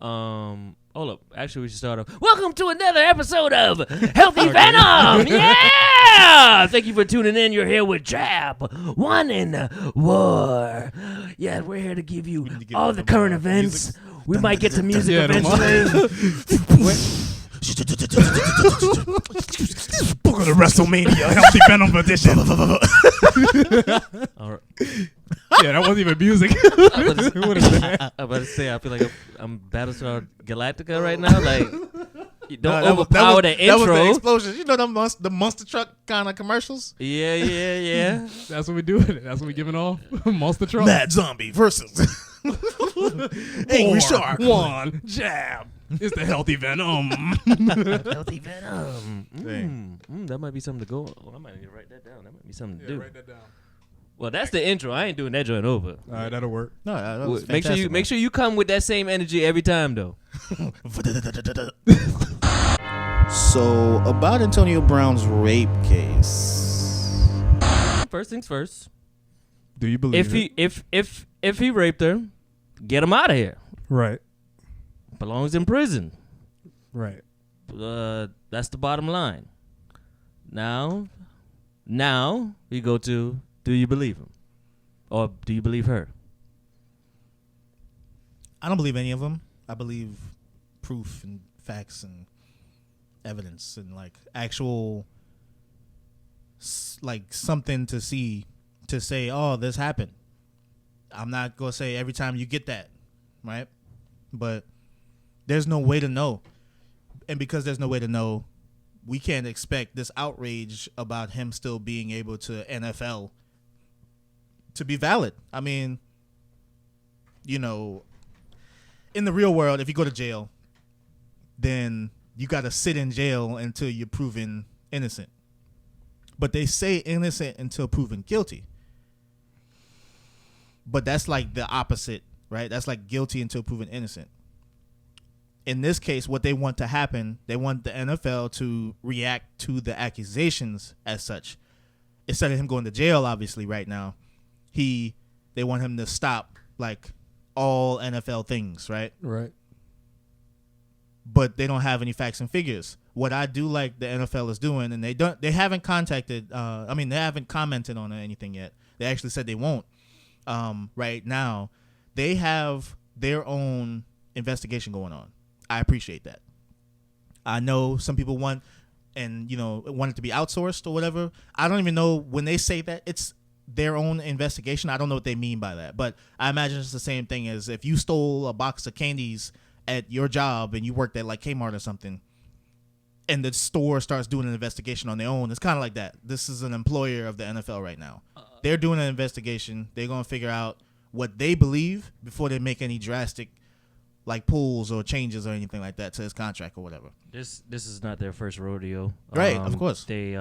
Hold up. Actually, we should start off. Welcome to another episode of Healthy Venom. Yeah. Thank you for tuning in. You're here with Jab, One in War. Yeah, we're here to give you all the current events. We might get to music eventually. Book of the WrestleMania Healthy Venom edition. All right. Yeah, that wasn't even music. What is that? I'm about to say, I feel like I'm Battlestar Galactica right now. Like, you don't overpower the intro. That was the explosions. You know the monster truck kind of commercials? Yeah. That's what we do. That's what we giving off. Monster truck. Mad Zombie versus Angry Shark. One jab. It's the Healthy Venom. Healthy Venom. That might be something to go. Oh, I might need to write that down. That might be something to do. Write that down. Well, that's the intro. I ain't doing that joint over. All right, that'll work. No, that was make sure you come with that same energy every time, though. So about Antonio Brown's rape case. First things first. Do you believe If he raped her, get him out of here. Right. Belongs in prison. Right. That's the bottom line. Now we go to, do you believe him? Or do you believe her? I don't believe any of them. I believe proof and facts and evidence and like actual like something to see to say, oh, this happened. I'm not going to say every time you get that, right? But there's no way to know. And because there's no way to know, we can't expect this outrage about him still being able to NFL to be valid. I mean, you know, in the real world, if you go to jail, then you got to sit in jail until you're proven innocent. But they say innocent until proven guilty. But that's like the opposite, right? That's like guilty until proven innocent. In this case, what they want to happen, they want the NFL to react to the accusations as such. Instead of him going to jail, obviously, right now, they want him to stop like all NFL things, right? Right. But they don't have any facts and figures. What I do like the NFL is doing, and they haven't contacted. They haven't commented on anything yet. They actually said they won't. Right now, they have their own investigation going on. I appreciate that. I know some people want it to be outsourced or whatever. I don't even know when they say that it's their own investigation. I don't know what they mean by that, but I imagine it's the same thing as if you stole a box of candies at your job and you worked at like Kmart or something, and the store starts doing an investigation on their own. It's kind of like that. This is an employer of the NFL right now. They're doing an investigation. They're going to figure out what they believe before they make any drastic like pulls or changes or anything like that to his contract or whatever. This is not their first rodeo. Right, of course. They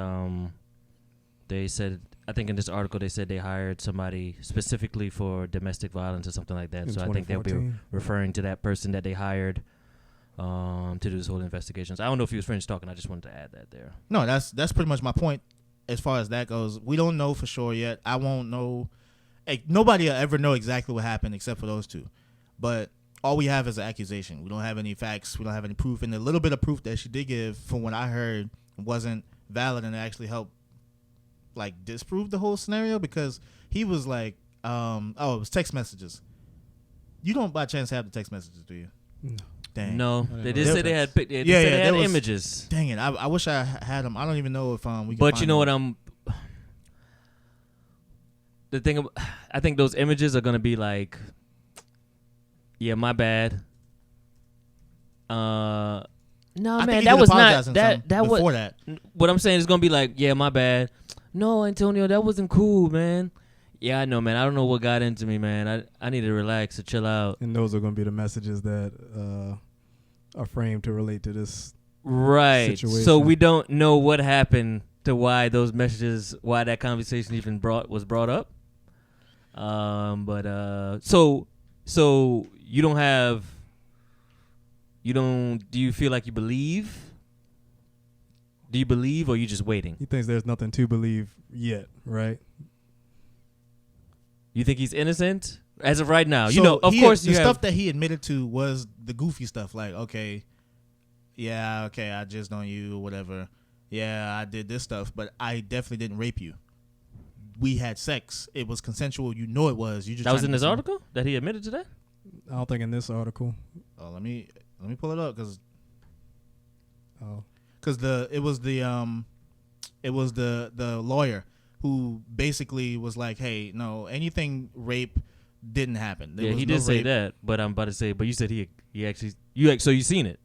said, I think in this article they said they hired somebody specifically for domestic violence or something like that. So I think they'll be referring to that person that they hired to do this whole investigations. I don't know if he was French talking. I just wanted to add that there. No, that's pretty much my point as far as that goes. We don't know for sure yet. I won't know. Nobody will ever know exactly what happened except for those two. But all we have is an accusation. We don't have any facts. We don't have any proof. And the little bit of proof that she did give, from what I heard, wasn't valid and actually helped like disprove the whole scenario, because he was like, it was text messages. You don't by chance have the text messages, do you? No. Dang. No, they did say they had they had images. Dang it! I wish I had them. I don't even know if we. Can But you know them. what? The thing, I think those images are gonna be like, yeah, my bad. No, man, that was not that. Before was that. What I'm saying is gonna be like, yeah, my bad. No, Antonio, that wasn't cool, man. Yeah, I know, man. I don't know what got into me, man. I need to relax and chill out. And those are going to be the messages that are framed to relate to this situation. So we don't know what happened to why those messages, why that conversation even was brought up. So you don't have, do you feel like you believe? Do you believe, or are you just waiting? He thinks there's nothing to believe yet, right? You think he's innocent? As of right now, So of course, the stuff that he admitted to was the goofy stuff, like, okay, I jizzed on you, or whatever. Yeah, I did this stuff, but I definitely didn't rape you. We had sex. It was consensual. You know it was. You just that was in this article that he admitted to that. I don't think in this article. Oh, let me pull it up because it was the lawyer who basically was like, hey, no, anything rape didn't happen. Yeah, he did say that, but I'm about to say, but you said he actually so you seen it?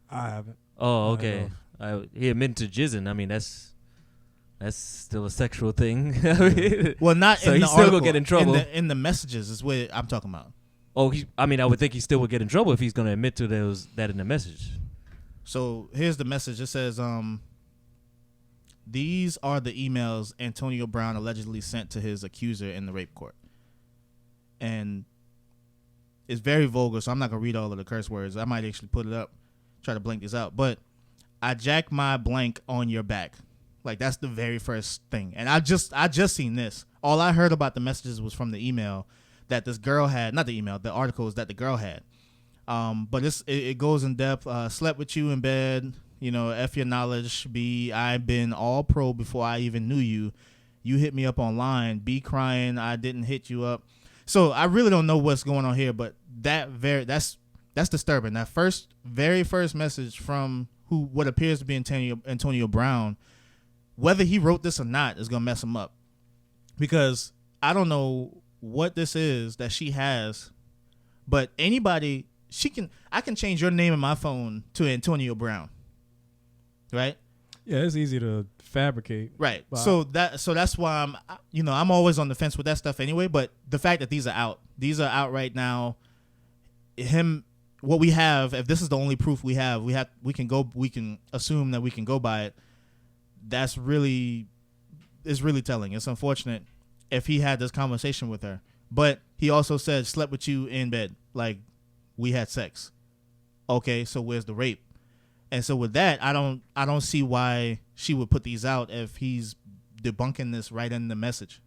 I haven't. Oh, okay. He admitted to jizzing. I mean, that's still a sexual thing. Well, not so in he's the still article. gonna get in trouble. In the messages is what I'm talking about. Oh, I would think he still would get in trouble if he's going to admit to that in the message. So here's the message. It says, these are the emails Antonio Brown allegedly sent to his accuser in the rape court. And it's very vulgar, so I'm not going to read all of the curse words. I might actually put it up, try to blank this out. But I jack my blank on your back. Like, that's the very first thing. And I just seen this. All I heard about the messages was from the email that this girl had, not the email, the articles that the girl had. But it goes in depth. Slept with you in bed, F your knowledge. B, I've been all pro before I even knew you. You hit me up online. B, crying, I didn't hit you up. So I really don't know what's going on here, but that's disturbing. That very first message from what appears to be Antonio Brown, whether he wrote this or not, is gonna mess him up, because I don't know what this is that she has, but anybody, I can change your name in my phone to Antonio Brown, right? Yeah, it's easy to fabricate, right? So that's why I'm always on the fence with that stuff anyway. But the fact that these are out right now, what we have, if this is the only proof we can assume that we can go by it. That's really telling. It's unfortunate if he had this conversation with her, but he also said slept with you in bed, like we had sex. Okay, so where's the rape? And so with that, I don't see why she would put these out if he's debunking this right in the message,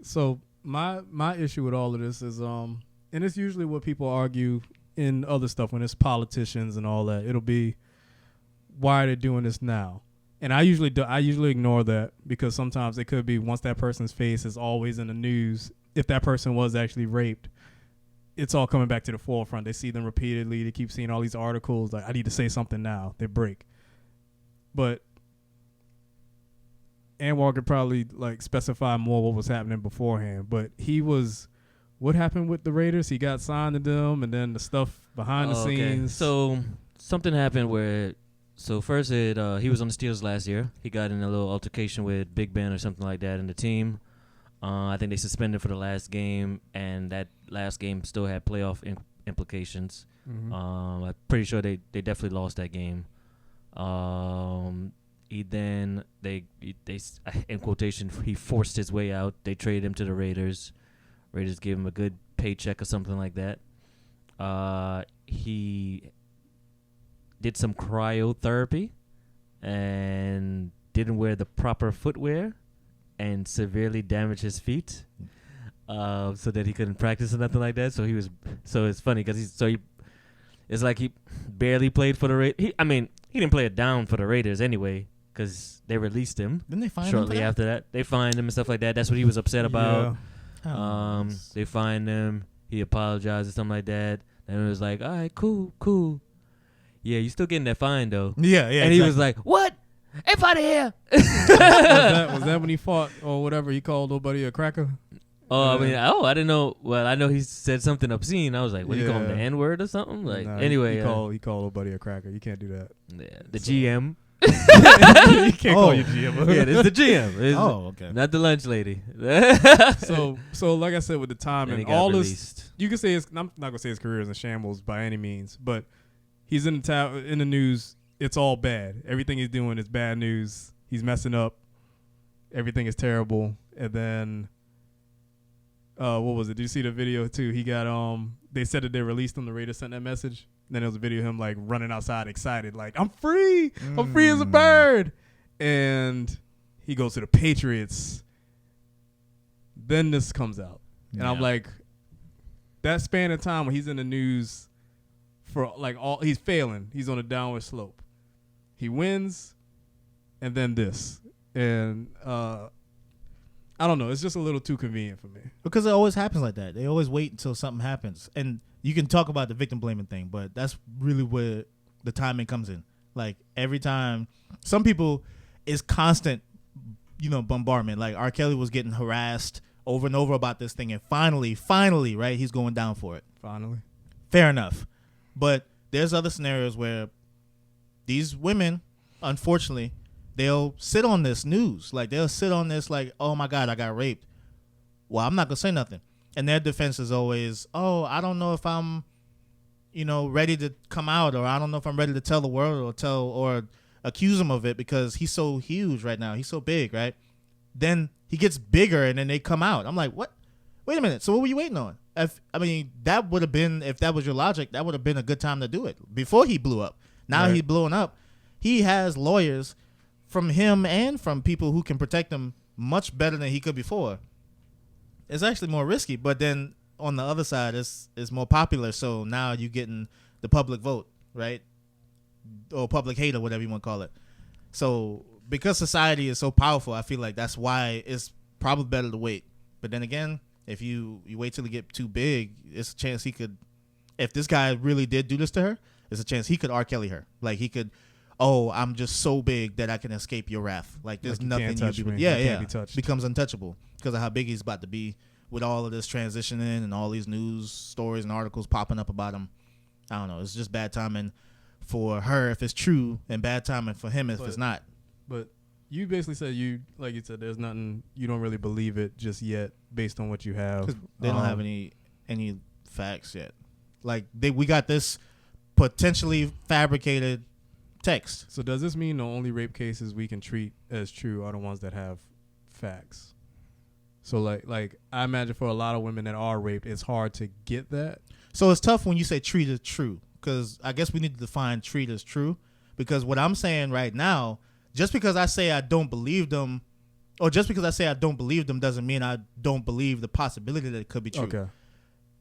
So my issue with all of this is and it's usually what people argue in other stuff when it's politicians and all that. It'll be, why are they doing this now? And I usually ignore that, because sometimes it could be, once that person's face is always in the news, if that person was actually raped, it's all coming back to the forefront. They see them repeatedly. They keep seeing all these articles. Like, I need to say something now. They break. But Anwar could probably specify more what was happening beforehand. But what happened with the Raiders? He got signed to them, and then the stuff behind the scenes. So something happened where. So first, he was on the Steelers last year. He got in a little altercation with Big Ben or something like that in the team. I think they suspended for the last game, and that last game still had playoff implications. Mm-hmm. I'm pretty sure they definitely lost that game. They in quotation, he forced his way out. They traded him to the Raiders. Raiders gave him a good paycheck or something like that. He did some cryotherapy and didn't wear the proper footwear and severely damaged his feet, so that he couldn't practice or nothing like that. So it's funny because it's like he barely played for the Raiders. He didn't play it down for the Raiders anyway, because they released him. Didn't they find shortly him after that? They fined him and stuff like that. That's what he was upset about. Yeah. They fined him. He apologized or something like that. And it was like, all right, cool. Yeah, you still getting that fine though. Yeah. And exactly. he was like, "What? F out of here!" was that when he fought or whatever? He called nobody a cracker. I didn't know. Well, I know he said something obscene. I was like, "What? You call him the N-word or something?" Like, anyway, he called nobody a cracker. You can't do that. Yeah, the GM. You can't call your GM. Yeah, it's the GM. It's okay. Not the lunch lady. So like I said, with the time and all released. this, you can say I'm not gonna say his career is in shambles by any means, but he's in the news. It's all bad. Everything he's doing is bad news. He's messing up. Everything is terrible. And then, what was it? Did you see the video too? He got They said that they released him. The Raiders sent that message. And then there was a video of him like running outside, excited, like I'm free. I'm free as a bird. And he goes to the Patriots. Then this comes out, and I'm like, that span of time when he's in the news for like he's failing. He's on a downward slope. He wins, and then this. And I don't know. It's just a little too convenient for me. Because it always happens like that. They always wait until something happens. And you can talk about the victim blaming thing, but that's really where the timing comes in. Like every time, some people is constant, bombardment. Like R. Kelly was getting harassed over and over about this thing, and finally, right, he's going down for it. Finally. Fair enough. But there's other scenarios where these women, unfortunately, they'll sit on this news. Like, they'll sit on this like, oh, my God, I got raped. Well, I'm not going to say nothing. And their defense is always, oh, I don't know if I'm, ready to come out, or I don't know if I'm ready to tell the world or accuse him of it because he's so huge right now. He's so big, right? Then he gets bigger and then they come out. I'm like, what? Wait a minute. So what were you waiting on? That would have been, if that was your logic, that would have been a good time to do it before he blew up. Now he's blowing up. He has lawyers from him and from people who can protect him much better than he could before. It's actually more risky, but then on the other side, it's more popular. So now you're getting the public vote, right? Or public hate, or whatever you want to call it. So because society is so powerful, I feel like that's why it's probably better to wait. But then again, if you wait till it get too big, it's a chance he could, if this guy really did do this to her, there's a chance he could R. Kelly her. Like he could, oh, I'm just so big that I can escape your wrath. Like there's nothing you can do. Yeah. Becomes untouchable because of how big he's about to be with all of this transitioning and all these news stories and articles popping up about him. I don't know. It's just bad timing for her if it's true, and bad timing for him if it's not. But you basically said like you said, there's nothing, you don't really believe it just yet based on what you have. They don't have any facts yet. Like we got this potentially fabricated text. So does this mean the only rape cases we can treat as true are the ones that have facts? So like I imagine for a lot of women that are raped, it's hard to get that. So it's tough when you say treat as true, because I guess we need to define treat as true, because what I'm saying right now, just because I say I don't believe them, or just because I say I don't believe them doesn't mean I don't believe the possibility that it could be true. Okay.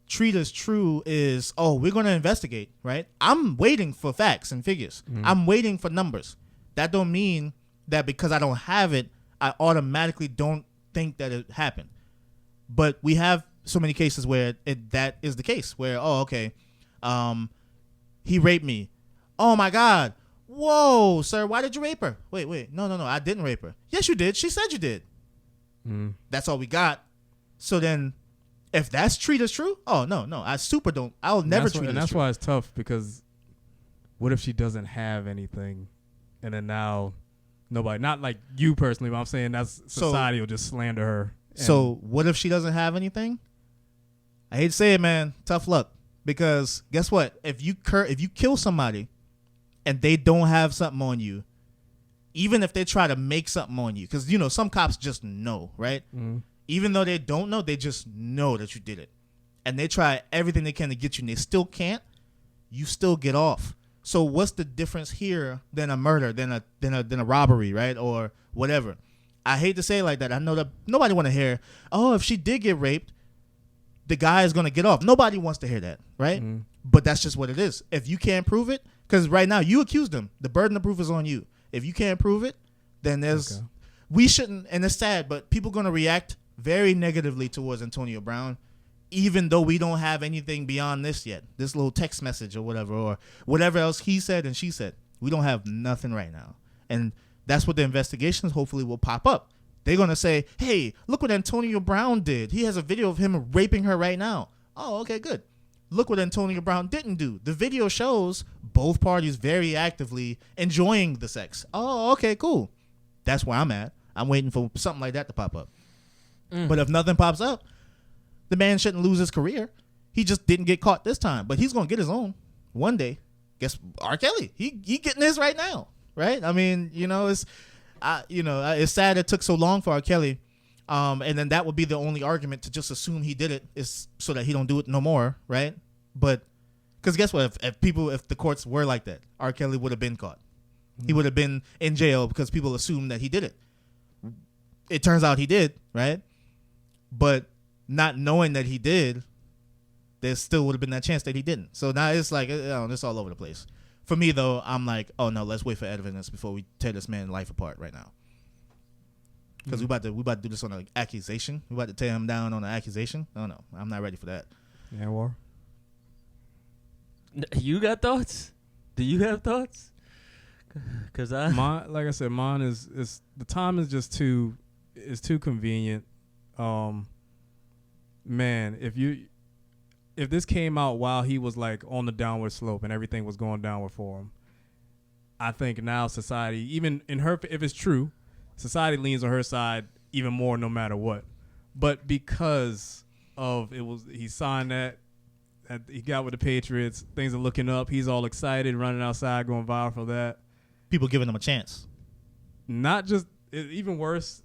Treat as true is, oh, we're going to investigate, right? I'm waiting for facts and figures. Mm-hmm. I'm waiting for numbers. That don't mean that because I don't have it, I automatically don't think that it happened. But we have so many cases where that is the case, where, oh, okay, he raped me. Oh, my God. Whoa, sir, why did you rape her? Wait. No, I didn't rape her. Yes, you did. She said you did. Mm. That's all we got. So then, if that's treat as true, oh, no, I super don't. I'll never treat it as true. And that's why it's tough, because what if she doesn't have anything, and then now nobody, not like you personally, but I'm saying that's society will just slander her. So what if she doesn't have anything? I hate to say it, man. Tough luck. Because guess what? If you kill somebody and they don't have something on you, even if they try to make something on you, because, some cops just know, right? Mm. Even though they don't know, they just know that you did it. And they try everything they can to get you, and they still can't. You still get off. So what's the difference here than a murder, than a robbery, right? Or whatever. I hate to say it like that. I know that nobody want to hear, oh, if she did get raped, the guy is going to get off. Nobody wants to hear that, right? Mm. But that's just what it is. If you can't prove it, because right now you accused him. The burden of proof is on you. If you can't prove it, then there's... Okay. We shouldn't, and it's sad, but people are going to react very negatively towards Antonio Brown, even though we don't have anything beyond this yet. This little text message or whatever else he said and she said. We don't have nothing right now. And that's what the investigations hopefully will pop up. They're going to say, hey, look what Antonio Brown did. He has a video of him raping her right now. Oh, okay, good. Look what Antonio Brown didn't do. The video shows both parties very actively enjoying the sex. Oh, okay, cool. That's where I'm at. I'm waiting for something like that to pop up. Mm. But if nothing pops up, the man shouldn't lose his career. He just didn't get caught this time, but he's going to get his own one day. Guess R. Kelly, he getting his right now, right? I mean, it's sad it took so long for R. Kelly, and then that would be the only argument to just assume he did it is so that he don't do it no more, right? But because guess what? If the courts were like that, R. Kelly would have been caught. Mm. He would have been in jail because people assumed that he did it. It turns out he did, right? But not knowing that he did there still would have been that chance that he didn't. So now it's like, it's all over the place. For me, though, I'm like, oh, no, let's wait for evidence before we tear this man's life apart right now. Because we about to do this on an accusation. We about to tear him down on an accusation. Oh, no, I'm not ready for that. Anwar? You got thoughts? Do you have thoughts? Because like I said, mine is the time is just too convenient. Man, if this came out while he was like on the downward slope and everything was going downward for him, I think now society, even in her, if it's true, society leans on her side even more no matter what. But because of he signed that, he got with the Patriots, things are looking up. He's all excited, running outside, going viral for that. People giving him a chance. Not just even worse.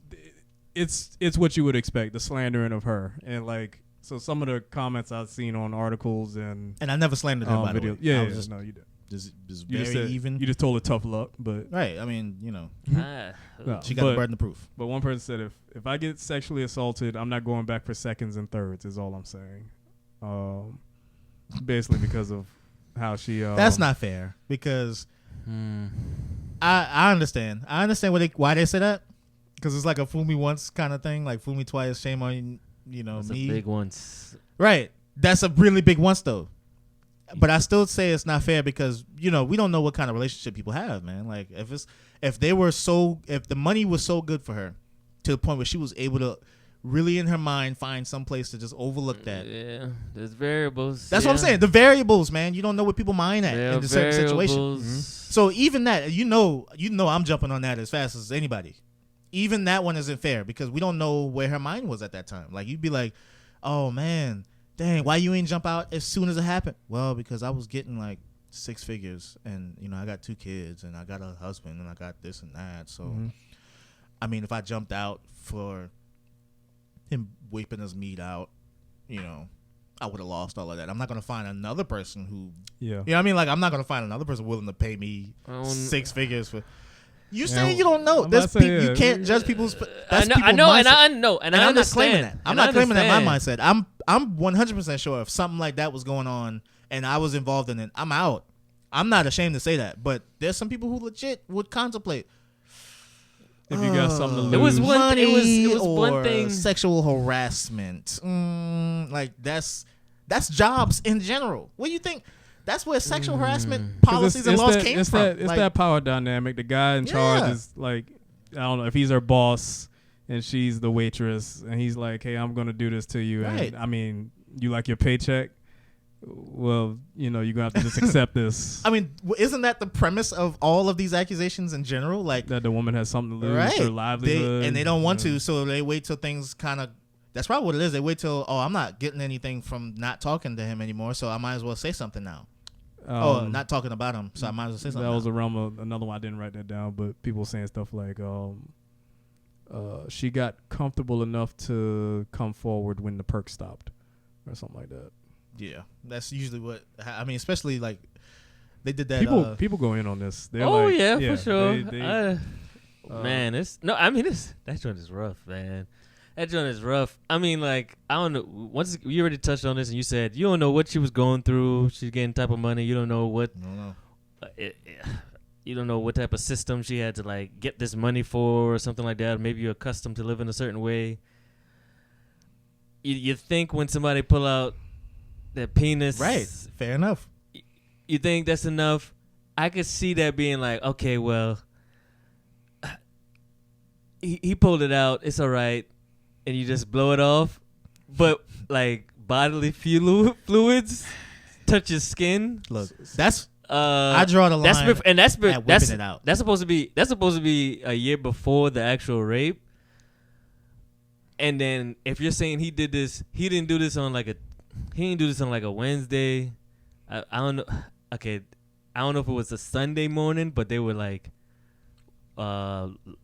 It's what you would expect, the slandering of her, and like so some of the comments I've seen on articles and I never slandered her by the way. Yeah, no, you did. Just you very even. You just told her tough luck, but right. I mean, no, she got the burden of proof. But one person said if I get sexually assaulted, I'm not going back for seconds and thirds. Is all I'm saying. Basically because of how she. That's not fair because I understand. I understand why they say that because it's like a fool me once kind of thing, like fool me twice, shame on That's me. a big once. Right. That's a really big once though. But I still say it's not fair because we don't know what kind of relationship people have, man. Like if the money was so good for her to the point where she was able to really in her mind find some place to just overlook that. Yeah, there's variables. That's what I'm saying. The variables, man. You don't know what people mind at in a certain situation. Mm-hmm. So even that, I'm jumping on that as fast as anybody. Even that one isn't fair because we don't know where her mind was at that time. Like you'd be like, oh man, dang, why you ain't jump out as soon as it happened? Well, because I was getting like 6 figures and I got 2 kids and I got a husband and I got this and that. So I mean, if I jumped out for him whipping his meat out, I would have lost all of that. I'm not going to find another person who, you know what I mean? Like, I'm not going to find another person willing to pay me 6 figures for. You say you don't know. You can't judge people's. I know, and I understand. I'm not claiming that. I'm not claiming that my mindset. I'm 100% sure if something like that was going on and I was involved in it, I'm out. I'm not ashamed to say that. But there's some people who legit would contemplate. If you got something to lose. It was one thing. Sexual harassment. Like that's jobs in general. What do you think? That's where sexual harassment policies and laws came from. It's that power dynamic. The guy in charge is like, I don't know if he's her boss and she's the waitress, and he's like, hey, I'm gonna do this to you. Right. And I mean, you like your paycheck? Well, you're gonna have to just accept this. I mean, isn't that the premise of all of these accusations in general? Like that the woman has something to lose, her livelihood, and they don't want to, so they wait till things kind of. That's probably what it is. They wait till, I'm not getting anything from not talking to him anymore, so I might as well say something now. Not talking about him, so I might as well say something. That was a realm of another one. I didn't write that down, but people saying stuff like, she got comfortable enough to come forward when the perk stopped, or something like that. Yeah, that's usually what I mean. Especially like they did that. People go in on this. They're for sure. Man, that joint is rough, man. That joint is rough. I mean, like, I don't know. Once you already touched on this, and you said you don't know what she was going through. She's getting type of money. You don't know what. No. You don't know what type of system she had to like get this money for, or something like that. Maybe you're accustomed to living a certain way. You think when somebody pull out their penis, right? Fair enough. You think that's enough? I could see that being like, okay, well, he pulled it out. It's all right. And you just blow it off, but like bodily fluids touch your skin. Look, that's I draw the line. That's whipping it out. That's supposed to be a year before the actual rape. And then if you're saying he didn't do this on like a Wednesday. I don't know. Okay, I don't know if it was a Sunday morning, but they were like.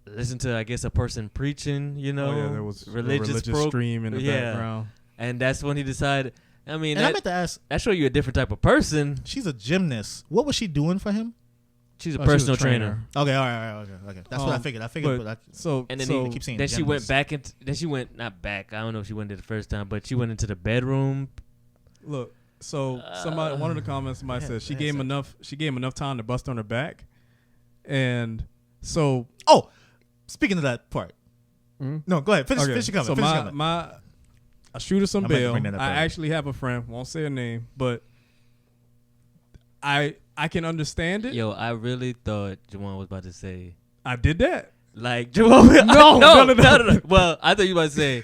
Listen to, I guess, a person preaching, there was religious stream in the background. And that's when he decided, I mean, I meant to ask, that show you a different type of person. She's a gymnast. What was she doing for him? She's a personal trainer. Okay, all right, okay. That's what I figured. Then keep saying then gymnast. she went back into, then she went, not back, I don't know if she went there the first time, but she went into the bedroom. Look, So somebody, one of the comments, somebody said she gave him enough time to bust on her back, and so. Oh, speaking of that part, no, go ahead. Finish your comment. So finish your comment. I shoot her some bail. I up actually have a friend, won't say her name, but I can understand it. Yo, I really thought Jawan was about to say. I did that. Like Jawan, No. Well, I thought you were about to say.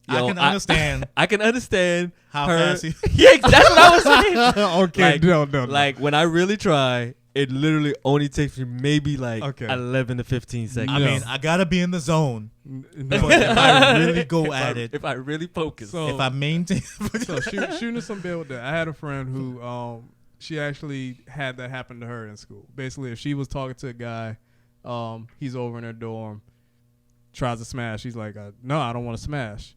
Yo, I can understand. I can understand how her. fast he. Yeah, that's what I was saying. Okay, Like- no. Like when I really try, it literally only takes me maybe like 11 to 15 seconds. I mean, I gotta be in the zone. No. But if I really go at it, if I really focus. So- if I maintain, So shooting her some bail with that. I had a friend who she actually had that happen to her in school. Basically, if she was talking to a guy, he's over in her dorm, tries to smash. She's like, no, I don't want to smash.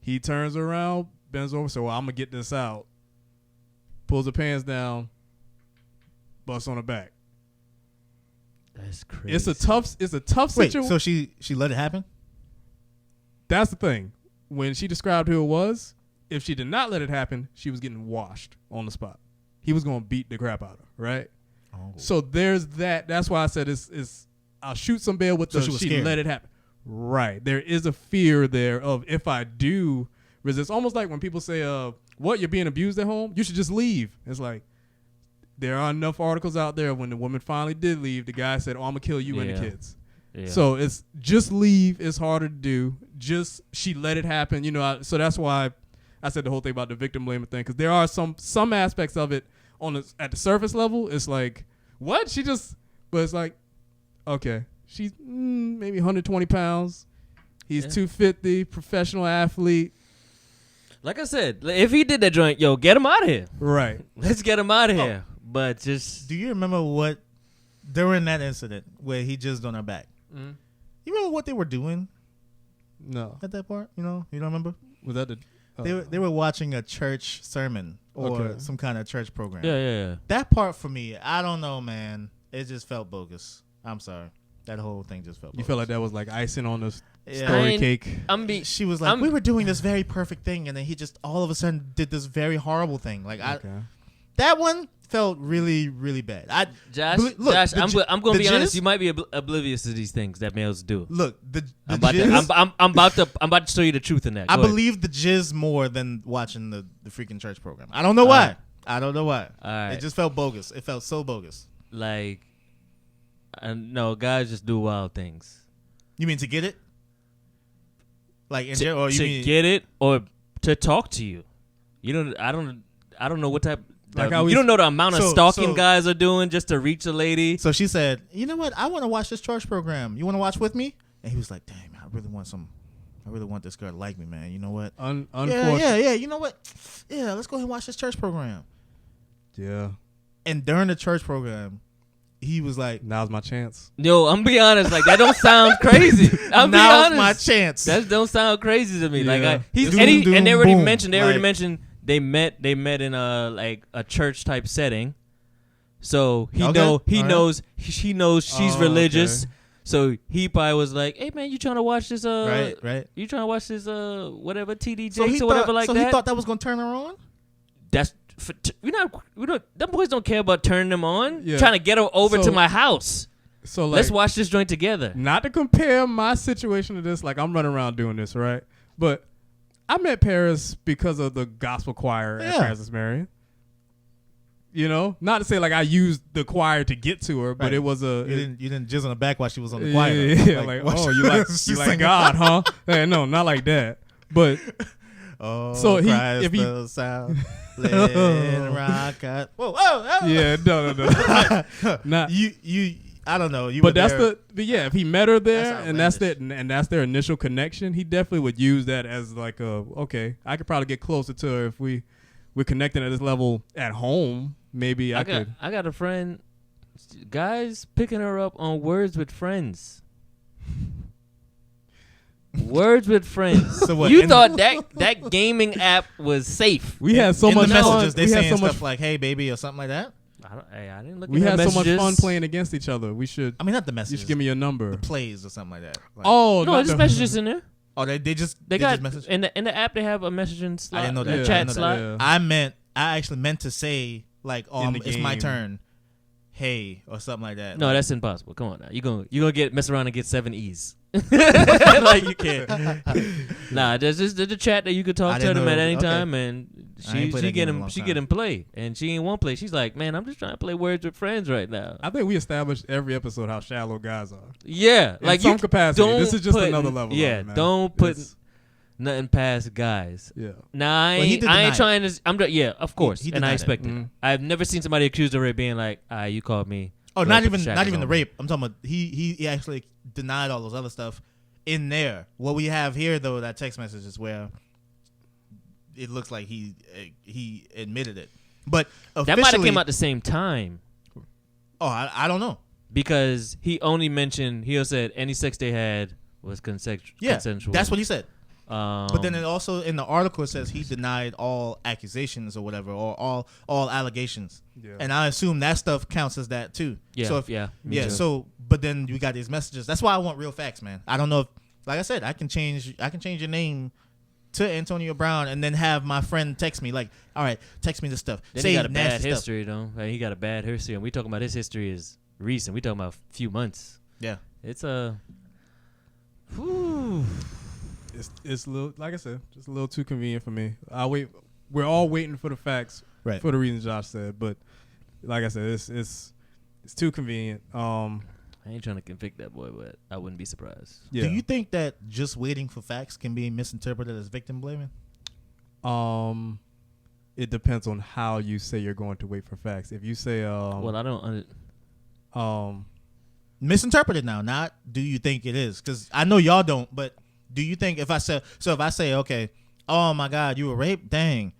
He turns around, bends over, so I'm gonna get this out. Pulls her pants down, busts on her back. That's crazy. It's a tough wait. situation. So she let it happen? That's the thing. When she described who it was, if she did not let it happen, she was getting washed on the spot. He was gonna beat the crap out of her, right? Oh. So there's that. That's why I said it's I'll shoot some bail with So the she was she scared. let it happen. Right. There is a fear there of if I do resist. Almost like when people say, what, you're being abused at home? You should just leave. It's like there are enough articles out there when the woman finally did leave, the guy said, oh, I'm gonna kill you and the kids. Yeah. So it's just leave is harder to do. Just she let it happen, so that's why I said the whole thing about the victim blaming thing, because there are some aspects of it at the surface level. It's like, what? But it's like, okay, she's maybe 120 pounds. He's 250, professional athlete. Like I said, if he did that joint, yo, get him out of here. Right. Let's get him out of here. But just Do you remember what during that incident where he jizzed on her back? Mm-hmm. You remember what they were doing No. at that part? You don't remember? Was that the? They were watching a church sermon or Okay. some kind of church program. yeah. That part for me, I don't know, man. It just felt bogus. I'm sorry. That whole thing just felt bogus. You felt like that was like icing on the Yeah. story cake. She was like, we were doing this very perfect thing, and then he just all of a sudden did this very horrible thing. Like that one felt really, really bad. Josh, I'm going to be honest. You might be oblivious to these things that males do. Look, I'm about to show you the truth in that. I believe the jizz more than watching the freaking church program. I don't know why. I don't know why. All right. It just felt bogus. It felt so bogus. Like, no, guys just do wild things. You mean to get it? Like in To general, or you mean get it or to talk to you. I don't know what type. Like you don't know the amount of stalking so- guys are doing just to reach a lady. So she said, "You know what? I want to watch this church program. You want to watch with me?" And he was like, "Damn, I really want this girl to like me, man. You know what? Yeah. You know what? Yeah, let's go ahead and watch this church program." Yeah. And during the church program, he was like, Now's my chance. Yo, I'm be honest. Like that don't sound crazy. I'm be "Now's honest. my chance." That don't sound crazy to me. Yeah. Like he's Doom, and, he, doom, and they already boom. mentioned. Like- They met in a church type setting. So he Okay. knows she knows she's religious. Okay. So he probably was like, "Hey man, you trying to watch this? right. You trying to watch this? Whatever TD So he Jakes or whatever like so that." he thought that was gonna turn her on. That's we don't. Them boys don't care about turning them on. Yeah. Trying to get her over So- to my house. So like, Let's watch this joint together. not to compare my situation to this, like I'm running around doing this, right? But I met Paris because of the gospel choir at Yeah. Francis Marion. Not to say like I used the choir to get to her, but Right. it was a. You didn't jizz on the back while she was on the Yeah, choir. yeah, like, oh, you like she you like singing. God, huh? Hey, no, not like that. But Oh, So he- Christ if he- the South, let it rock out. Whoa. yeah, no. Not. You. I don't know. You. But were that's there. but yeah, if he met her there That's and that's outlandish. and that's their initial connection, he definitely would use that as like okay, I could probably get closer to her if we're connecting at this level at home. Maybe I could. I got a friend. Guys picking her up on Words with Friends. Words with Friends. So what, you in- thought that gaming app was safe? We had so in much the fun. messages. They we had saying so much. stuff like "Hey, baby" or something like that. I didn't look. We at had so much messages. fun playing against each other. We should. I mean, not the You messages. should give me your number. plays or something like that. Like, Oh No, not there's the- messages in there. they just They just got message. in the app. They have a messaging slot. I didn't know a that. Yeah, chat I didn't know slot. that. I meant I actually meant to say like, oh, it's my game. turn. Hey, or something like that. No, like, that's impossible. Come on now. You gonna mess around and get 7 E's. Like you can't. Nah, there's a chat that you could talk I to didn't them know at that. any Okay. time, and I ain't played that game in a long she time. get him play, and she ain't want play. She's like, man, I'm just trying to play Words with Friends right now. I think we established every episode how shallow guys are. Yeah, In like some you capacity. don't This is just put- another level. Yeah, of it, man. don't put It's- nothing past guys. Yeah. Nah, I Well, he ain't, did I deny ain't it. trying to. Yeah, of course, he and I denied it. expect it. Mhm. I've never seen somebody accused of it being like, you called me. Oh, so I not put even shackles the on rape. I'm talking about he actually denied all those other stuff in there. What we have here though, that text message is where it looks like he admitted it. But That might have officially- came out the same time Oh, I don't know. because he only mentioned he said any sex they had was consensual. Yeah, that's what he said. But then it also in the article it says he denied all accusations or whatever, or all allegations. Yeah. And I assume that stuff counts as that too. yeah, So if, yeah, me yeah. too. So, but then you got these messages. That's why I want real facts, man. I don't know if, like I said, I can change your name to Antonio Brown and then have my friend text me like, all right, text me this stuff. Then Say he got a bad nasty stuff. history though. Like, he got a bad history, and we talking about his history is recent. We talking about a few months. Yeah. It's a. Whew. It's a little, like I said, just a little too convenient for me. We're all waiting for the facts, Right. for the reasons Josh said. But like I said, it's too convenient. I ain't trying to convict that boy, but I wouldn't be surprised. Yeah. Do you think that just waiting for facts can be misinterpreted as victim blaming? It depends on how you say you're going to wait for facts. If you say, Well, I don't. Misinterpreted now, not do you think it is? Because I know y'all don't, but do you think if I say, okay, oh my God, you were raped, dang,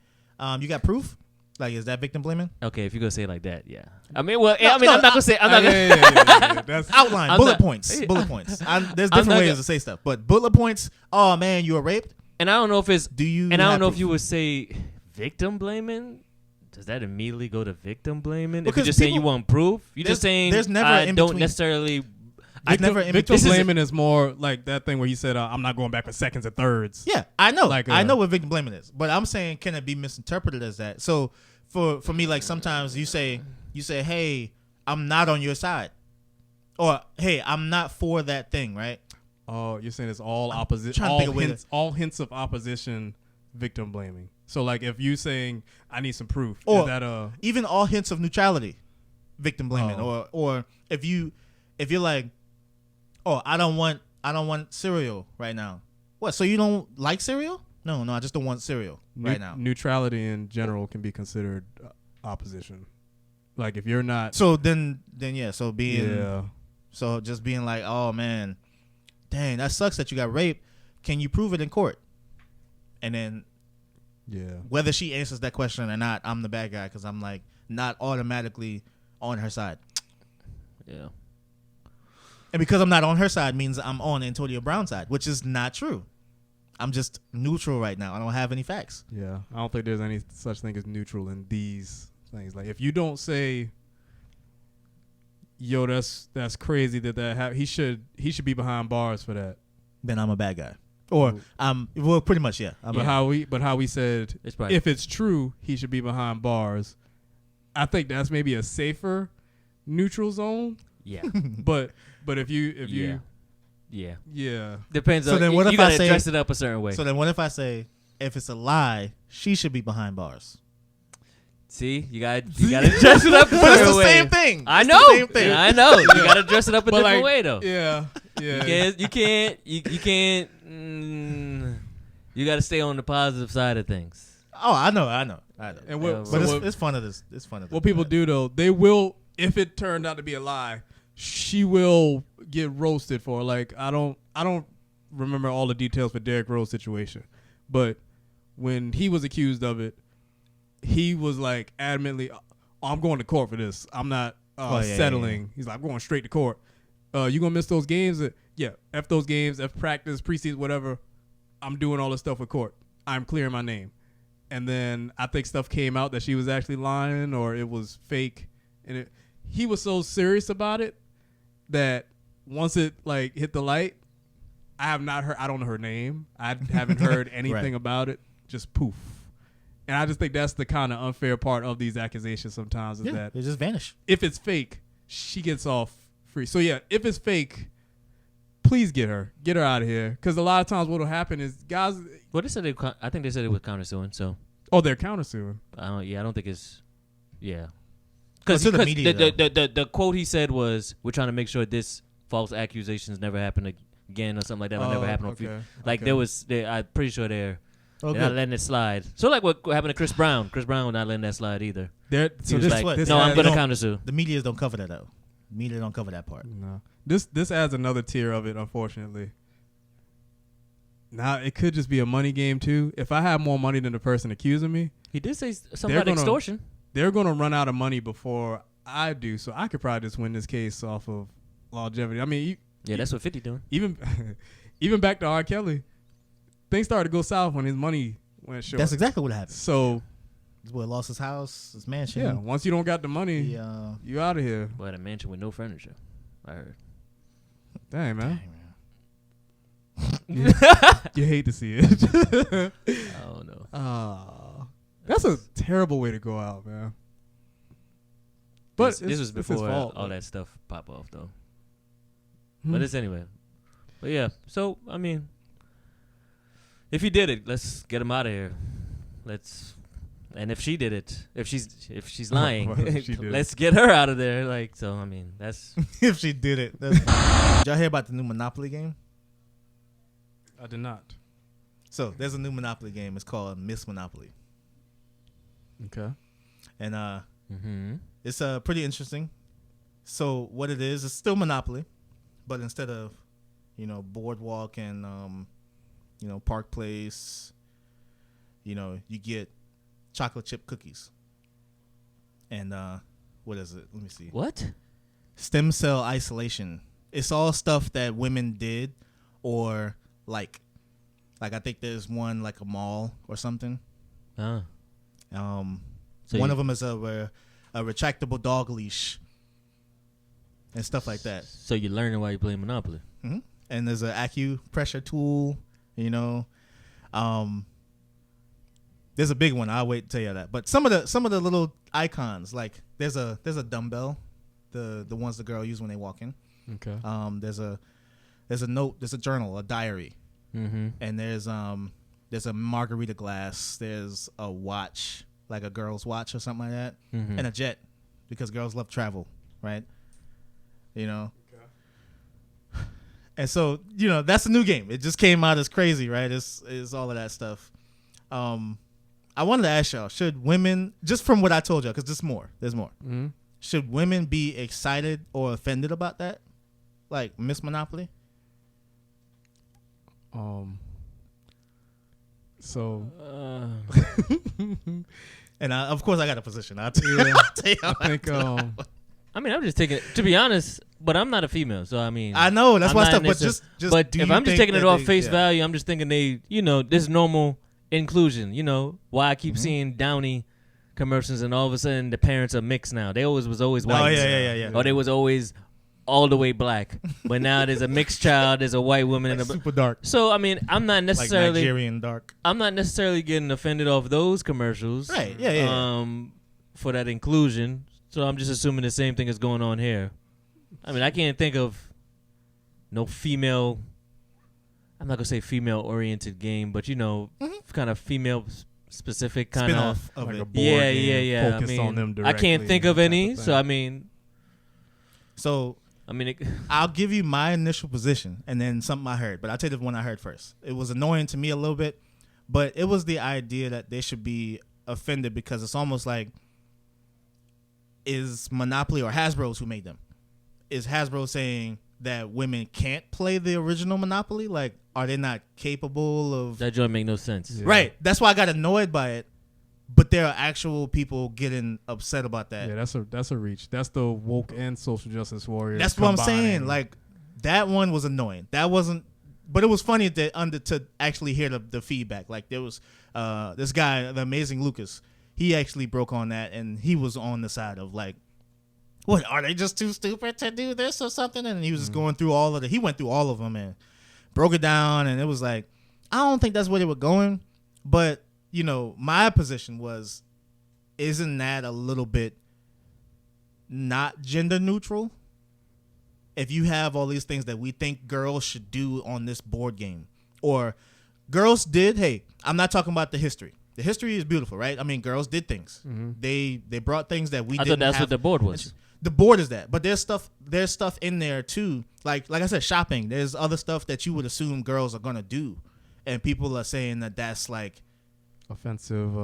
you got proof? Like, is that victim blaming? Okay, if you gonna say it like that, yeah. I mean, well, No, I'm not gonna say. I'm not gonna. yeah. That's Outline, I'm bullet not- points, bullet points. There's I'm different not ways gonna- to say stuff, but bullet points. Oh man, you were raped. And I don't know if it's. Do you? And I don't have know if proof? you would say victim blaming. Does that immediately go to victim blaming? If Because you're just saying you people- want proof, you're just there's- saying there's never I in don't between. necessarily. victim This is- blaming is more like that thing where he said, I'm not going back for seconds and thirds. Yeah, I know. Like, I know what victim blaming is, but I'm saying, can it be misinterpreted as that? So for me, like sometimes you say, hey, I'm not on your side, or hey, I'm not for that thing, right? Oh, you're saying it's all opposition, trying to think of a way to- all hints of opposition, victim blaming. So like if you saying I need some proof, Or is that even all hints of neutrality, victim blaming, Oh. or if you're like, oh, I don't want cereal right now. What? So you don't like cereal? No, I just don't want cereal right now. neutrality in general can be considered opposition. Like if you're not, So then yeah. So yeah, so just being like, oh man, dang, that sucks that you got raped. Can you prove it in court? And then yeah, whether she answers that question or not, I'm the bad guy because I'm like not automatically on her side. Yeah. And because I'm not on her side means I'm on Antonio Brown's side, which is not true. I'm just neutral right now. I don't have any facts. yeah. I don't think there's any such thing as neutral in these things. Like if you don't say, yo, that's crazy that he should be behind bars for that. Then I'm a bad guy. Or well, pretty much, yeah. But how we said It's probably- if it's true, he should be behind bars. I think that's maybe a safer neutral zone. Yeah. But if you Yeah. yeah, Depends So on. then what you if I gotta say- dress it up a certain way. So then what if I say if it's a lie, she should be behind bars? See, you gotta dress it up a certain But it's the way. same thing. I It's know. the same thing. I know. You gotta dress it up a But different like, way though. yeah. You can't. You gotta stay on the positive side of things. Oh, I know. And what, Yeah, so But what, it's fun of this. It's fun of this. what people do though, they will, if it turned out to be a lie, she will get roasted for. Like I don't remember all the details for Derrick Rose situation, but when he was accused of it, he was like adamantly, oh, I'm going to court for this. I'm not settling. Yeah. He's like, I'm going straight to court. You gonna miss those games? Yeah, F those games, F practice, preseason, whatever. I'm doing all this stuff with court. I'm clearing my name. And then I think stuff came out that she was actually lying or it was fake. And he was so serious about it that once it like hit the light, I don't know her name. I haven't heard anything Right. about it. Just poof. And I just think that's the kind of unfair part of these accusations sometimes is that they just vanish. if it's fake, she gets off free. So yeah, if it's fake, please get her out of here. Because a lot of times what'll happen is guys. Well, they said I think they said it was countersuing. So. Oh, they're countersuing. I don't think it's. Yeah. Because the quote he said was, "We're trying to make sure this false accusations never happen again or something like that. Will never happen." Okay. Like there was, I'm pretty sure they're not good. letting it slide. So like what happened to Chris Brown? Chris Brown was not letting that slide either. So He was this like, what no, I'm gonna countersue. The media don't cover that though. Media don't cover that part. No. This adds another tier of it, unfortunately. Now it could just be a money game too. If I have more money than the person accusing me, He did say something about extortion. They're gonna run out of money before I do, so I could probably just win this case off of longevity. I mean, That's what 50 doing. Even back to R. Kelly, things started to go south when his money went short. That's exactly what happened. So, this boy lost his house, his mansion. yeah, once you don't got the money, you out of here. Well, a mansion with no furniture. I heard. Dang, man. Dang, man. You hate to see it. Oh no. That's a terrible way to go out, man. But this was before fault, all that stuff pop off, though. But it's anyway. But yeah, so I mean, if he did it, let's get him out of here. And if she did it, if she's lying, let's get her out of there. Like, so I mean, that's if she did it. That's did y'all hear about the new Monopoly game? I did not. So there's a new Monopoly game. It's called Miss Monopoly. Okay. And it's pretty interesting. So what it is, it's still Monopoly, but instead of, Boardwalk and Park Place, you get chocolate chip cookies. And what is it? Let me see. what? Stem cell isolation. It's all stuff that women did, or like I think there's one like a mall or something. So One of them is a retractable dog leash and stuff like that. So you're learning while you're playing Monopoly. Mm-hmm. And there's an acupressure tool, There's a big one. I'll wait to tell you that. But some of the little icons, like there's a dumbbell, the ones the girl use when they walk in. Okay. There's a note, there's a journal, a diary, and there's a margarita glass. There's a watch, like a girl's watch or something like that, and a jet, because girls love travel, right? Okay. And so that's a new game. It just came out as crazy, right? It's all of that stuff. I wanted to ask y'all: should women, just from what I told y'all, because there's more. Mm-hmm. Should women be excited or offended about that, like Miss Monopoly? So, and of course I got a position. I'll tell you. I think I mean, I'm just taking it, to be honest, but I'm not a female, so I mean, I know that's I'm why not stuff. But necessar- just but do if you I'm just think taking it that off they- face yeah. value, I'm just thinking this normal inclusion. Why I keep seeing Downy commercials, and all of a sudden the parents are mixed now. They was always white. Oh yeah. Or they was always all the way black, but now there's a mixed child. There's a white woman Like and a super dark, So I mean, I'm not like necessarily Nigerian dark. I'm not necessarily getting offended off those commercials. Right. Yeah. For that inclusion. So I'm just assuming the same thing is going on here. I mean, I can't think of no female. I'm not gonna say female-oriented game, but kind of female-specific kind Spin-off of like it. a board Yeah. game, I focus mean, on them I can't directly think and of that type any. of So I mean, I'll give you my initial position and then something I heard, but I'll tell you the one I heard first. It was annoying to me a little bit, but it was the idea that they should be offended because it's almost like, is Monopoly or Hasbro's who made them? Is Hasbro saying that women can't play the original Monopoly? Like, are they not capable of... that joint make no sense. Yeah. Right. That's why I got annoyed by it. But there are actual people getting upset about that. Yeah, that's a reach. That's the woke and social justice warriors. That's what I'm combining. saying. Like, that one was annoying. That wasn't, but it was funny to actually hear the feedback. Like, there was this guy, the Amazing Lucas. He actually broke on that, and he was on the side of like, what, are they just too stupid to do this or something? And he was just going through he went through all of them and broke it down, and it was like, I don't think that's where they were going, but my position was, isn't that a little bit not gender neutral? If you have all these things that we think girls should do on this board game, or girls did, hey, I'm not talking about the history. The history is beautiful, right? I mean, girls did things. Mm-hmm. They brought things that we didn't have. I thought that's what the board was. The board is that, but there's stuff in there too. Like I said, shopping. There's other stuff that you would assume girls are gonna do, and people are saying that that's like offensive.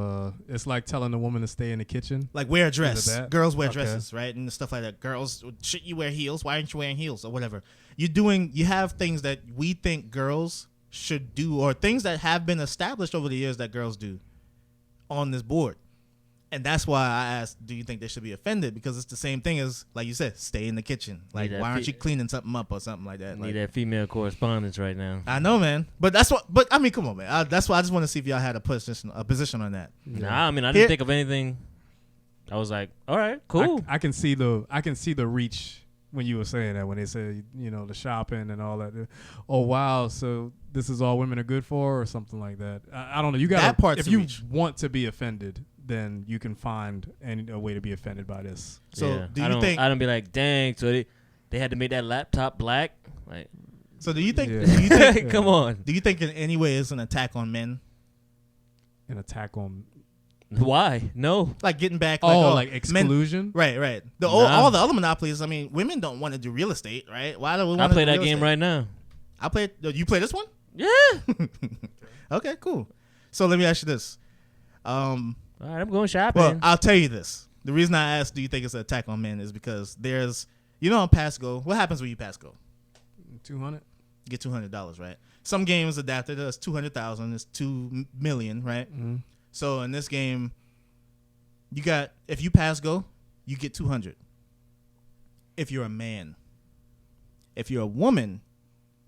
It's like telling a woman to stay in the kitchen. Like wear a dress. Girls wear dresses, right? And stuff like that. Girls, shit, you wear heels. Why aren't you wearing heels or whatever? You have things that we think girls should do, or things that have been established over the years that girls do on this board. And that's why I asked, do you think they should be offended? Because it's the same thing as, like you said, stay in the kitchen. Like, why aren't you cleaning something up or something like that? Need that female correspondence right now. I know, man. But I mean, come on, man. That's why I just want to see if y'all had a position on that. Nah, I mean, I didn't think of anything. I was like, all right, cool. I can see the reach when you were saying that, when they said, the shopping and all that. Oh, wow. So this is all women are good for, or something like that. I don't know. You got that part. If you want to be offended, then you can find a way to be offended by this. So do you think? I don't be like, dang. So they had to make that laptop black. Like, so do you think? Yeah. Do you think come on. Do you think in any way it's an attack on men? An attack on. Why? No. Like getting back. Like exclusion. Men, right. All the other monopolies. I mean, women don't want to do real estate, right? Why do we want to? I play that game right now. You play this one? Yeah. Okay, cool. So let me ask you this. All right, I'm going shopping. Well, I'll tell you this. The reason I asked, do you think it's an attack on men, is because there's, on Passgo, what happens when you Passgo? $200. You get $200, right? Some games adapted as $200,000. It's $2 million, right? Mm-hmm. So in this game, if you Passgo, you get $200. If you're a man, if you're a woman,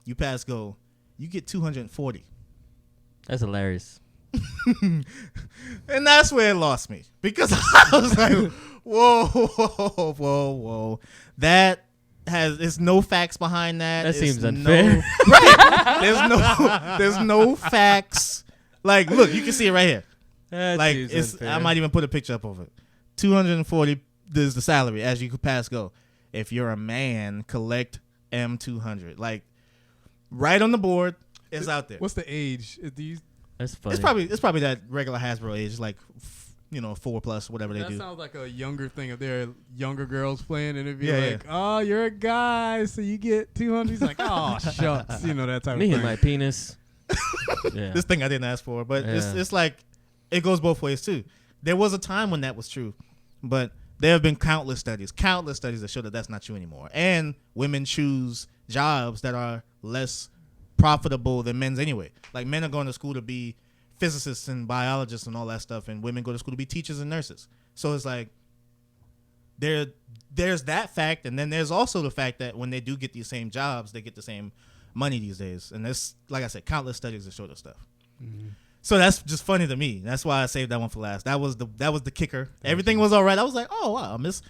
you Passgo, you get $240. That's hilarious. And that's where it lost me, because I was like, whoa. There's no facts behind that. That seems unfair. Right. There's no facts. Like, look, you can see it right here. I might even put a picture up of it. 240 is the salary as you could Passgo. If you're a man, collect M200. Like, right on the board, it's out there. What's the age? That's funny. It's probably that regular Hasbro age, like 4+, whatever they do. That sounds like a younger thing. If there are younger girls playing, and it'd be oh, you're a guy, so you get 200. He's like, oh, shucks, that type of thing. Me and my penis. Yeah. This thing I didn't ask for, but it's like it goes both ways too. There was a time when that was true, but there have been countless studies that show that that's not true anymore. And women choose jobs that are less profitable than men's anyway. Like, men are going to school to be physicists and biologists and all that stuff, and women go to school to be teachers and nurses. So it's like there's that fact, and then there's also the fact that when they do get these same jobs, they get the same money these days. And there's, like I said, countless studies that show this stuff. Mm-hmm. So that's just funny to me. That's why I saved that one for last. That was the kicker. Everything was all right. I was like, oh wow, Miss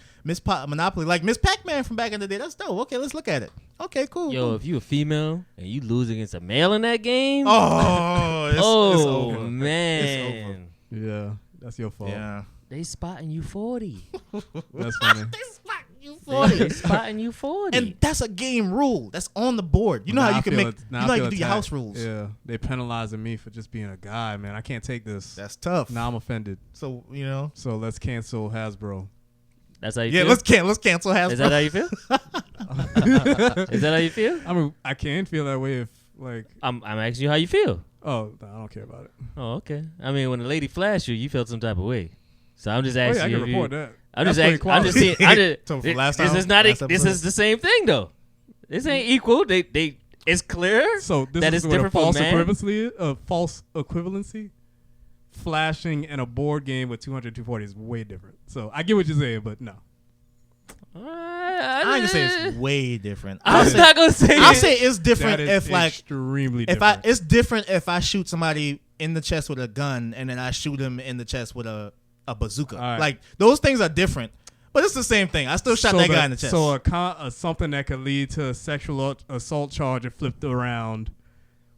Monopoly, like Miss Pac-Man from back in the day. That's dope. Okay, let's look at it. Okay, cool. Yo, if you a female and you lose against a male in that game, it's over. Man, it's over. Yeah, that's your fault. Yeah, they spotting you 40. That's funny. They spotting you 40. And that's a game rule. That's on the board. You know how you can make. You know how you can do your house rules. Yeah, they penalizing me for just being a guy, man. I can't take this. That's tough. Now I'm offended. So So let's cancel Hasbro. That's how you feel? Yeah, let's cancel Hasbro. Is that how you feel? Is that how you feel? I mean, I can feel that way if, like... I'm asking you how you feel. Oh, no, I don't care about it. Oh, okay. I mean, when the lady flashed you, you felt some type of way. So I'm just asking you. I can report that. I'm just seeing. This is the same thing though. This ain't equal. It's clear. So this that is it's different false for man. False equivalency. Flashing in a board game with 240 is way different. So I get what you're saying, but no. I ain't gonna say it's way different. I'm not gonna say. I'll say it's different if extremely different. It's different if I shoot somebody in the chest with a gun and then I shoot him in the chest with a bazooka. Right. Like, those things are different, but it's the same thing. I still shot that guy in the chest. So something that could lead to a sexual assault charge and flipped around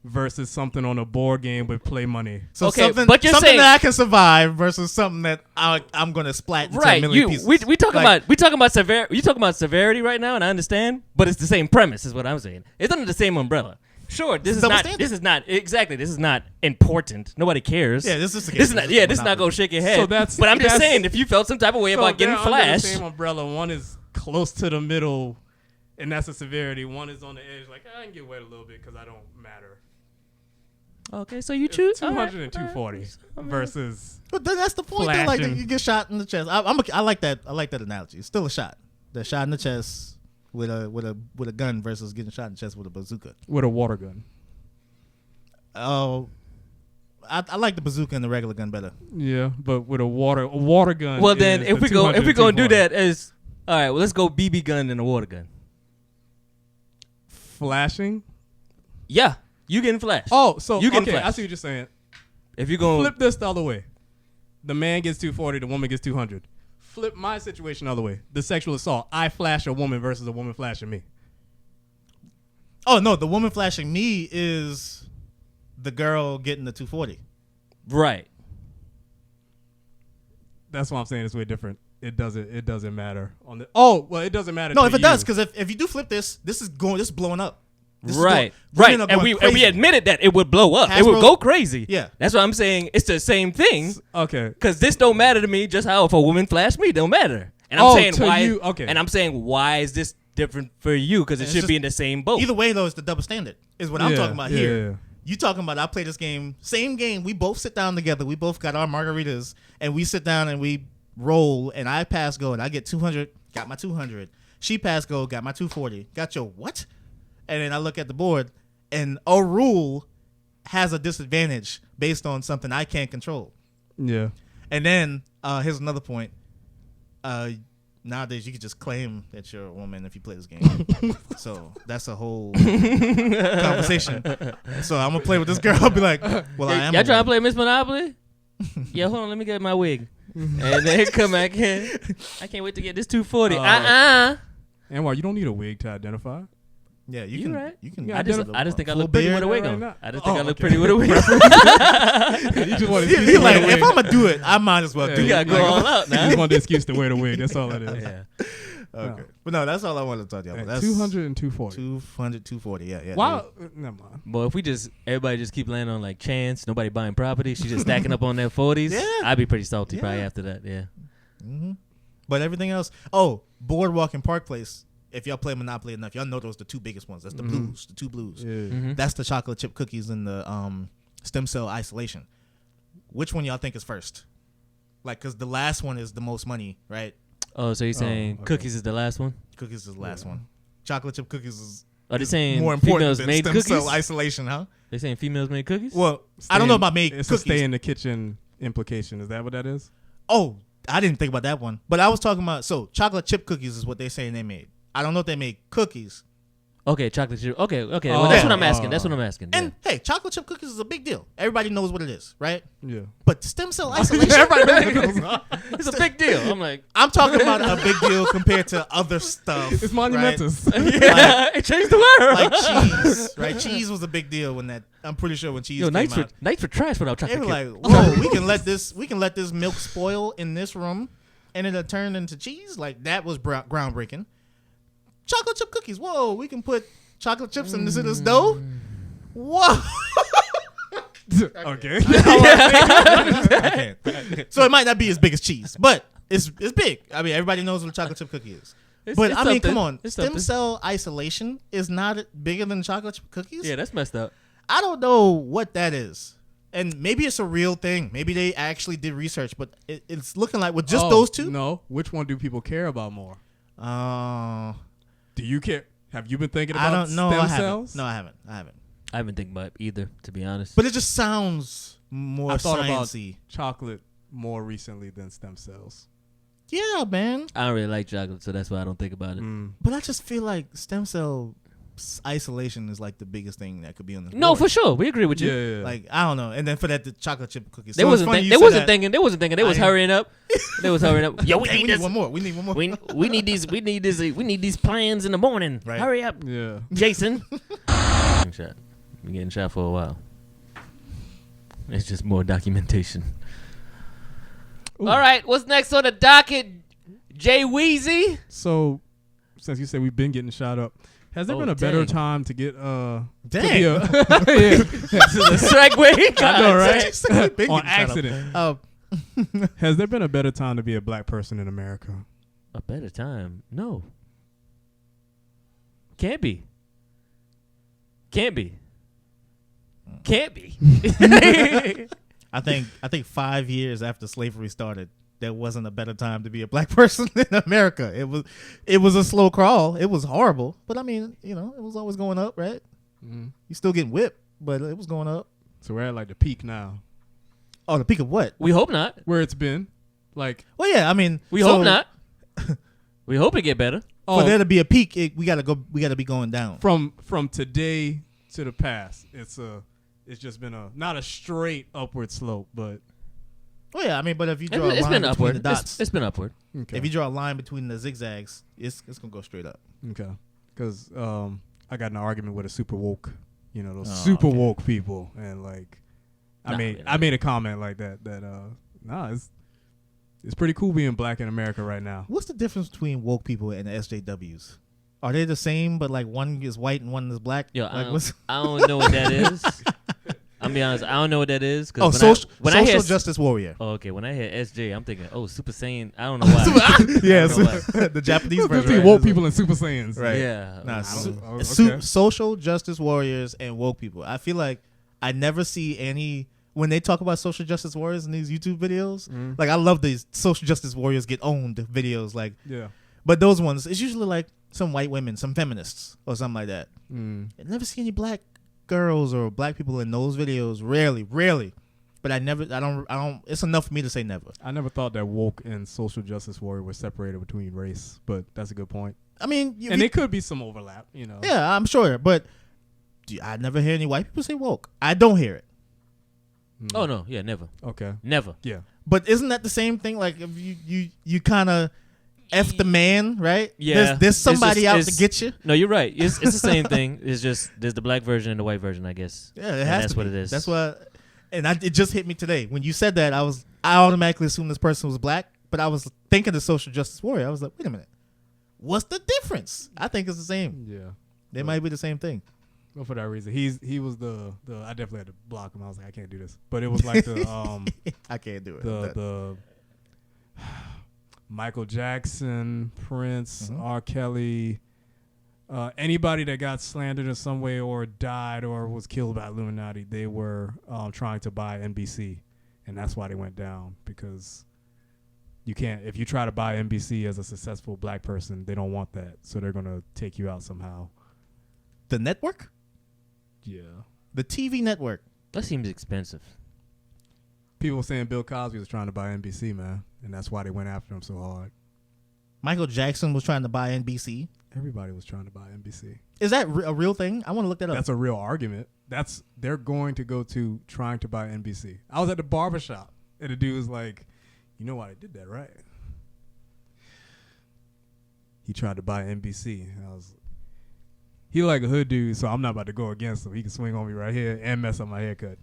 versus something on a board game with play money. So Okay, something, but you're something saying- that I can survive versus something that I'm gonna splat into a Right, million pieces. we talking Like, about severity. You talking about severity right now, and I understand, but it's the same premise, is what I'm saying. It's under the same umbrella. Sure, this is double not. standard. This is not exactly. This is not important. Nobody cares. Yeah, this is a game. This is not. Yeah, this is not Monopoly. gonna shake your head. So that's- but I'm just that's- saying, if you felt some type of way about getting they're under flashed, the same umbrella. One is close to the middle, and that's a severity. One is on the edge, like I can get wet a little bit because I don't matter. okay, so you choose 200 and 240 versus But then that's the point. Though, like Flashing. you get shot in the chest. I like that. I like that analogy. It's still a shot. The shot in the chest with a gun versus getting shot in the chest with a bazooka. with a water gun. Oh, I like the bazooka and the regular gun better. Yeah, but with a water gun. well, then is if the we 200 gonna do 240. that as all right, well, let's go BB gun and a water gun. Flashing. Yeah, you getting flashed. Oh, so You getting okay, I flashed. see what you're saying. if you going Flip this the other way. The man gets 240, the woman gets 200. Flip my situation the other way. The sexual assault. I flash a woman versus a woman flashing me. Oh no, the woman flashing me is the girl getting the 240. right. That's why I'm saying it's way different. It doesn't matter on the. Oh, well, it doesn't matter. No, to if it you. does, because if you do flip this is blowing up. This is Right, women right, are and going we crazy. admitted that it would blow up. It would Hasbro- go crazy. Yeah. That's what I'm saying. It's the same thing. Okay. Because this don't matter to me. Just how if a woman flashed me, don't matter. And I'm Oh, saying to why. you, okay. And I'm saying why is this different for you? Because it It's should just- be in the same boat. Either way, though, it's the double standard. Is what I'm Yeah, talking about yeah, here. yeah. You talking about I play this game, same game. We both sit down together. We both got our margaritas, and we sit down and we roll. And I pass go, and I get 200. Got my 200. She pass go, got my 240. Got your what? And then I look at the board, and a rule has a disadvantage based on something I can't control. Yeah. And then here's another point. Nowadays, you can just claim that you're a woman if you play this game. So that's a whole conversation. So I'm gonna play with this girl. I'll be like, well, I am. Y'all a trying to woman. play Miss Monopoly? Yeah, hold on. Let me get my wig. And then come back in. I can't wait to get this 240. Anwar, you don't need a wig to identify. Yeah, you You can. right. You can. Yeah, I just think I full look pretty beard with a wig right on. now. I just think I look okay. pretty with a wig. You just want to He like, if I'm gonna do it, I might as well do Yeah, You it. gotta go all out You now. just want the excuse to wear the wig. That's all it is. Yeah. Okay, but no, that's all I wanted to talk to you about. That's 200 and 240. 200, 240. Yeah. Wow. Never mind. Boy, if everybody just keep landing on like chance, nobody buying property, she just stacking up on their 40s, Yeah. I'd be pretty salty Yeah. probably after that, yeah. Mm-hmm. But everything else. Oh, Boardwalk and Park Place. If y'all play Monopoly enough, y'all know those the two biggest ones. That's the blues, the two blues. Yeah. Mhm. That's the chocolate chip cookies and the stem cell isolation. Which one y'all think is first? Like, because the last one is the most money, right? Oh, so you're saying okay. cookies is the last one? Cookies is the last one. Chocolate chip cookies is Are they saying more important females than made stem cookies? cell isolation, huh? They saying females made cookies? Well, I don't know about made It's cookies. a stay in the kitchen implication. Is that what that is? Oh, I didn't think about that one. But I was talking about, so chocolate chip cookies is what they're saying they made. I don't know if they made cookies. Okay, chocolate chip. Okay. Well, Oh, that's what I'm asking. oh. That's what I'm asking. And hey, chocolate chip cookies is a big deal. Everybody knows what it is, right? Yeah. But stem cell isolation, yeah. It's a big deal. I'm like, I'm talking about a big deal compared to other stuff. It's monumentous. yeah, it changed the world. Like cheese, right? Cheese was a big deal when that. I'm pretty sure when cheese Yo, came nights out. for trash without They chocolate were chip. like, whoa, we can let this milk spoil in this room, and it'll turn into cheese. Like that was groundbreaking. Chocolate chip cookies. Whoa, we can put chocolate chips in this dough. Whoa. Okay. I can't. So it might not be as big as cheese, but it's big. I mean, everybody knows what a chocolate chip cookie is. But I mean, come on, It's stem something. cell isolation is not bigger than chocolate chip cookies. Yeah, that's messed up. I don't know what that is. And maybe it's a real thing. Maybe they actually did research, but it's looking like with just Oh, those two. No. Which one do people care about more? I Do you care? Have you been thinking about don't know. stem I haven't. cells? No, I haven't. I haven't think about either, to be honest. But it just sounds more I thought about sciencey. chocolate more recently than stem cells. Yeah, man. I don't really like chocolate, so that's why I don't think about it. But I just feel like stem cell isolation is like the biggest thing that could be on this No, board. for sure, we agree with you. Yeah. Like I don't know. And then for that, the chocolate chip cookies. They So it's wasn't. funny They you said wasn't that. thinking. They wasn't thinking. They was I- hurrying up. They was hurrying up. Yo, we Hey, need we need this. one more. We need one more. We need these. We need this. We need these plans in the morning. Right. Hurry up, Yeah. Jason. Shot. Been getting shot for a while. It's just more documentation. Ooh. All right, what's next on the docket? Jay Weezy. So, since you said we've been getting shot up, has there been a dang. better time to get Dang. To be a, yeah. This is a segue. I know, right? Been On getting shot up. accident. Has there been a better time to be a black person in America? A better time? No. Can't be. Can't be. Can't be. I think 5 years after slavery started, there wasn't a better time to be a black person in America. It was a slow crawl. It was horrible, but I mean, it was always going up, right? Mm-hmm. You still getting whipped, but it was going up. So we're at like the peak now. Oh, the peak of what? We hope not. Where it's been, like. Well, yeah, I mean, We hope not. We hope it get better. For there to be a peak, we gotta be going down. From today to the past, it's just been not a straight upward slope, but Oh yeah, I mean, but if you draw a It's line been between upward. the dots, It's been upward. okay. if you draw a line between the zigzags, it's gonna go straight up. Okay, because I got in an argument with a super woke, those Oh, super okay. woke people, and like, I made a comment like that it's pretty cool being black in America right now. What's the difference between woke people and the SJWs? Are they the same, but like one is white and one is black? Yo, Like, I don't know what that is. I'm be honest, I don't know what that is. Oh, When I hear social justice warrior. Oh, okay. When I hear SJ, I'm thinking, Super Saiyan. I don't know why. Yes, I don't know the Japanese What's version. between right? woke people and super saiyans? Right. Yeah. Nah, okay. social justice warriors and woke people. I feel like I never see any when they talk about social justice warriors in these YouTube videos. Mm. Like I love these social justice warriors get owned videos. Like, Yeah. but those ones, it's usually like some white women, some feminists or something like that. Mm. I never see any black girls or black people in those videos. Rarely. But I don't. It's enough for me to say never. I never thought that woke and social justice warrior were separated between race, but that's a good point. I mean, And there could be some overlap, Yeah, I'm sure, but I never hear any white people say woke. I don't hear it. Mm. Oh no. Yeah. Never. Okay. Never. Yeah. But isn't that the same thing? Like if you kind of F the man, right? Yeah. There's somebody out to it's- get you. No, you're right. It's the same thing. It's just there's the black version and the white version, I guess. Yeah, it And has that's to what be. it is. That's what. And it just hit me today when you said that. I automatically assumed this person was black, but I was thinking the social justice warrior. I was like, wait a minute, what's the difference? I think it's the same. Yeah. They might be the same thing. Well, for that reason, he was the I definitely had to block him. I was like, I can't do this. But it was like the I can't do it. the Michael Jackson, Prince, Mhm. R. Kelly, anybody that got slandered in some way or died or was killed by Illuminati, they were trying to buy NBC, and that's why they went down, because you can't, if you try to buy NBC as a successful black person, they don't want that, so they're gonna take you out somehow. The network, Yeah. the TV network. That seems expensive. People were saying Bill Cosby was trying to buy NBC, man, and that's why they went after him so hard. Michael Jackson was trying to buy NBC. Everybody was trying to buy NBC. Is that a real thing? I want to look that up. That's a real argument. They're going to go to trying to buy NBC. I was at the barbershop, and the dude was like, "You know why they did that, right?" He tried to buy NBC. And he like a hood dude, so I'm not about to go against him. He can swing on me right here and mess up my haircut.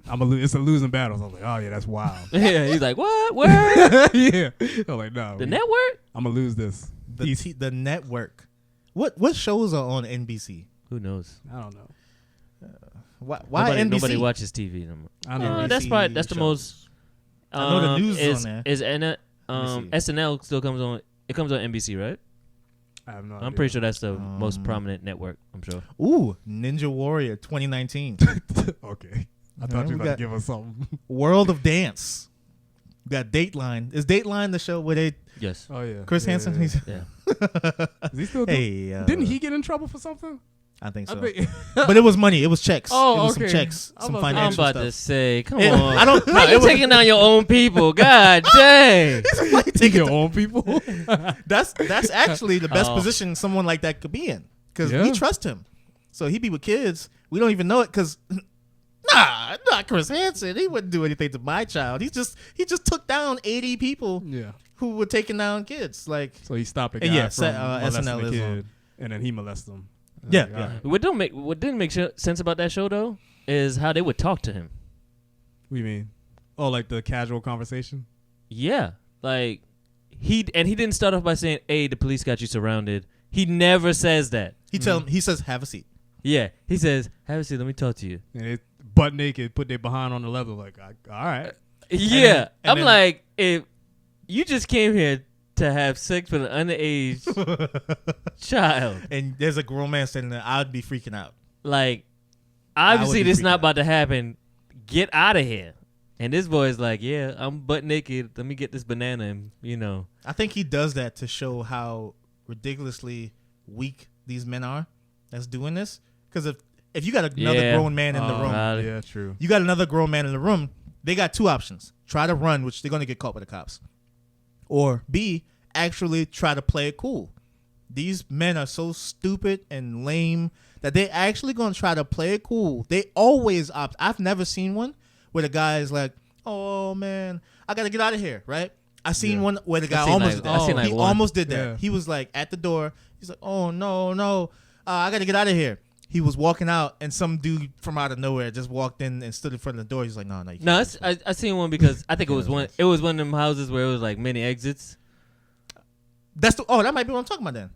It's a losing battle. So I was like, oh yeah, that's wild. Yeah, he's like, what? Where? Yeah. I was like, no. The network? I'm gonna lose this. The network. What shows are on NBC? Who knows? I don't know. Why Nobody, NBC? nobody watches TV no more. I know. That's probably the shows. most. I know the news is is on there. Is Let me see. SNL still comes on? It comes on NBC, right? I have no I'm idea. pretty sure that's the most prominent network. I'm sure. Ooh, Ninja Warrior 2019. Okay. I thought Alright, you we were about got- to give us something. World of Dance. We got Dateline. Is Dateline the show where they Yes. Oh yeah. Chris Yeah, Hansen? yeah, He's, Yeah. yeah. Is he still doing? hey, Didn't he get in trouble for something? I think so. I think. But it was money. It was checks. Oh, it was okay. some checks, I'm some about to- I'm financial about to stuff. say, come It- on. I don't. How you taking down your own people? God dang. Take your own people. That's actually the best Oh. position someone like that could be in, because Yeah. we trust him. So he be with kids. We don't even know it because. Nah, not Chris Hansen. He wouldn't do anything to my child. He just took down 80 people Yeah. who were taking down kids. Like, So he stopped a guy And yeah, from molesting SNL a is kid, and then he molested him. Yeah, Like, yeah. all right. What didn't make sense about that show though is how they would talk to him. What do you mean? Oh, like the casual conversation? Yeah, like he didn't start off by saying, "Hey, the police got you surrounded." He never says that. He says, "Have a seat." Yeah, he says, "Have a seat. Let me talk to you." And they butt naked, put their behind on the level. Like, all right. Yeah, and I'm then- like, if you just came here to have sex with an underage child, And there's a grown man sitting there, I'd be freaking out. like, I obviously would be this freaking not out. about to happen. Get out of here. And this boy's like, yeah, I'm butt naked. Let me get this banana and, I think he does that to show how ridiculously weak these men are that's doing this. Because if you got another grown man in the room, Probably. Yeah, true. you got another grown man in the room, they got two options. Try to run, which they're going to get caught by the cops. Or B, actually try to play it cool. These men are so stupid and lame that they actually going to try to play it cool. They always opt. I've never seen one where the guy is like, "Oh man, I got to get out of here," right? I seen one where the guy he one. almost did that. Yeah. He was like at the door. He's like, "Oh no, I got to get out of here." He was walking out, and some dude from out of nowhere just walked in and stood in front of the door. He's like, "No, you can't." No, I seen one because I think it was one. It was one of them houses where it was like many exits, that might be what I'm talking about then.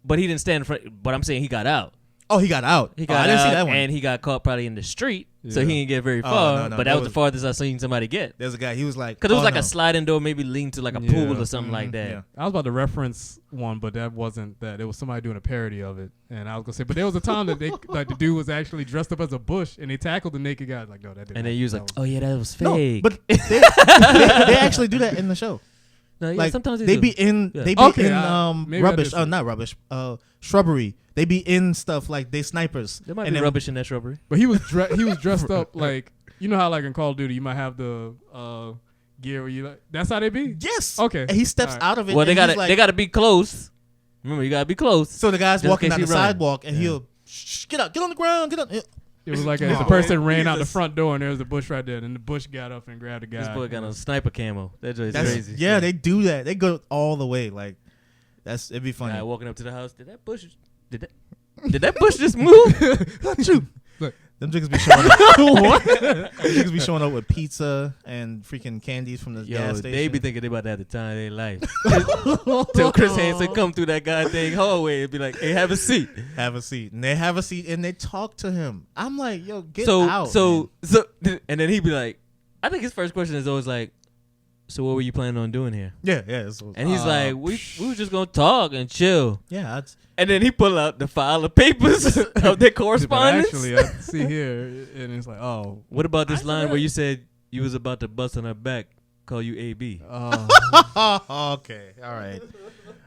but he didn't stand in front. But I'm saying he got out. Oh, he got out. He got I didn't out, see that one. and he got caught probably in the street, so Yeah. he didn't get very Oh, far. no, but that that was the was- farthest I seen somebody get. There's a guy. He was like, Because it was "Oh, like no." a sliding door, maybe leaned to like a Yeah. pool or something like that. Yeah. I was about to reference one, but that wasn't that. It was somebody doing a parody of it, and I was gonna say, but there was a time that they like the dude was actually dressed up as a bush, and they tackled the naked guy. Like, no, that didn't. And then happen. you was That like, "Oh yeah, that was No, fake." but they actually do that in the show. no, yeah, Like sometimes they do. be in Yeah. they be Okay, in maybe I rubbish. did see it. Not rubbish. Shrubbery. They be in stuff like they snipers. There might and be then- rubbish in that shrubbery. But he was dressed up like, you know how like in Call of Duty you might have the gear where you like, that's how they be. Yes. Okay. And he steps All right. out of it. Well, they and got he's like, they got to be close. Remember, you got to be close. So the guy's just in walking case down he the run. sidewalk, and Yeah. he'll get up, get on the ground, get up. It was like if the person ran out the front door and there was a bush right there, and the bush got up and grabbed the guy. This boy got a sniper camo. That joint's That's, crazy. yeah, they do that. They go all the way. Like it'd be funny. Guy walking up to the house. Did that bush just move? Not you. Look. Them niggas be showing up. What? Them niggas be showing up with pizza and freaking candies from the Yo, gas station. they be thinking they about to have the time of their life. Till Chris Hansen come through that goddamn hallway and be like, "Hey, have a seat." have a seat, and they have a seat, and they talk to him. I'm like, yo, get so out. so and then he'd be like, I think his first question is always like, "So what were you planning on doing here?" man. yeah. And he's like, "We were just gonna talk and chill." yeah. And then he pull out the file of papers of their But correspondence. actually, I see here, and it's like, oh, What about this I line said- where you said you was about to bust on her back, call you AB? Okay,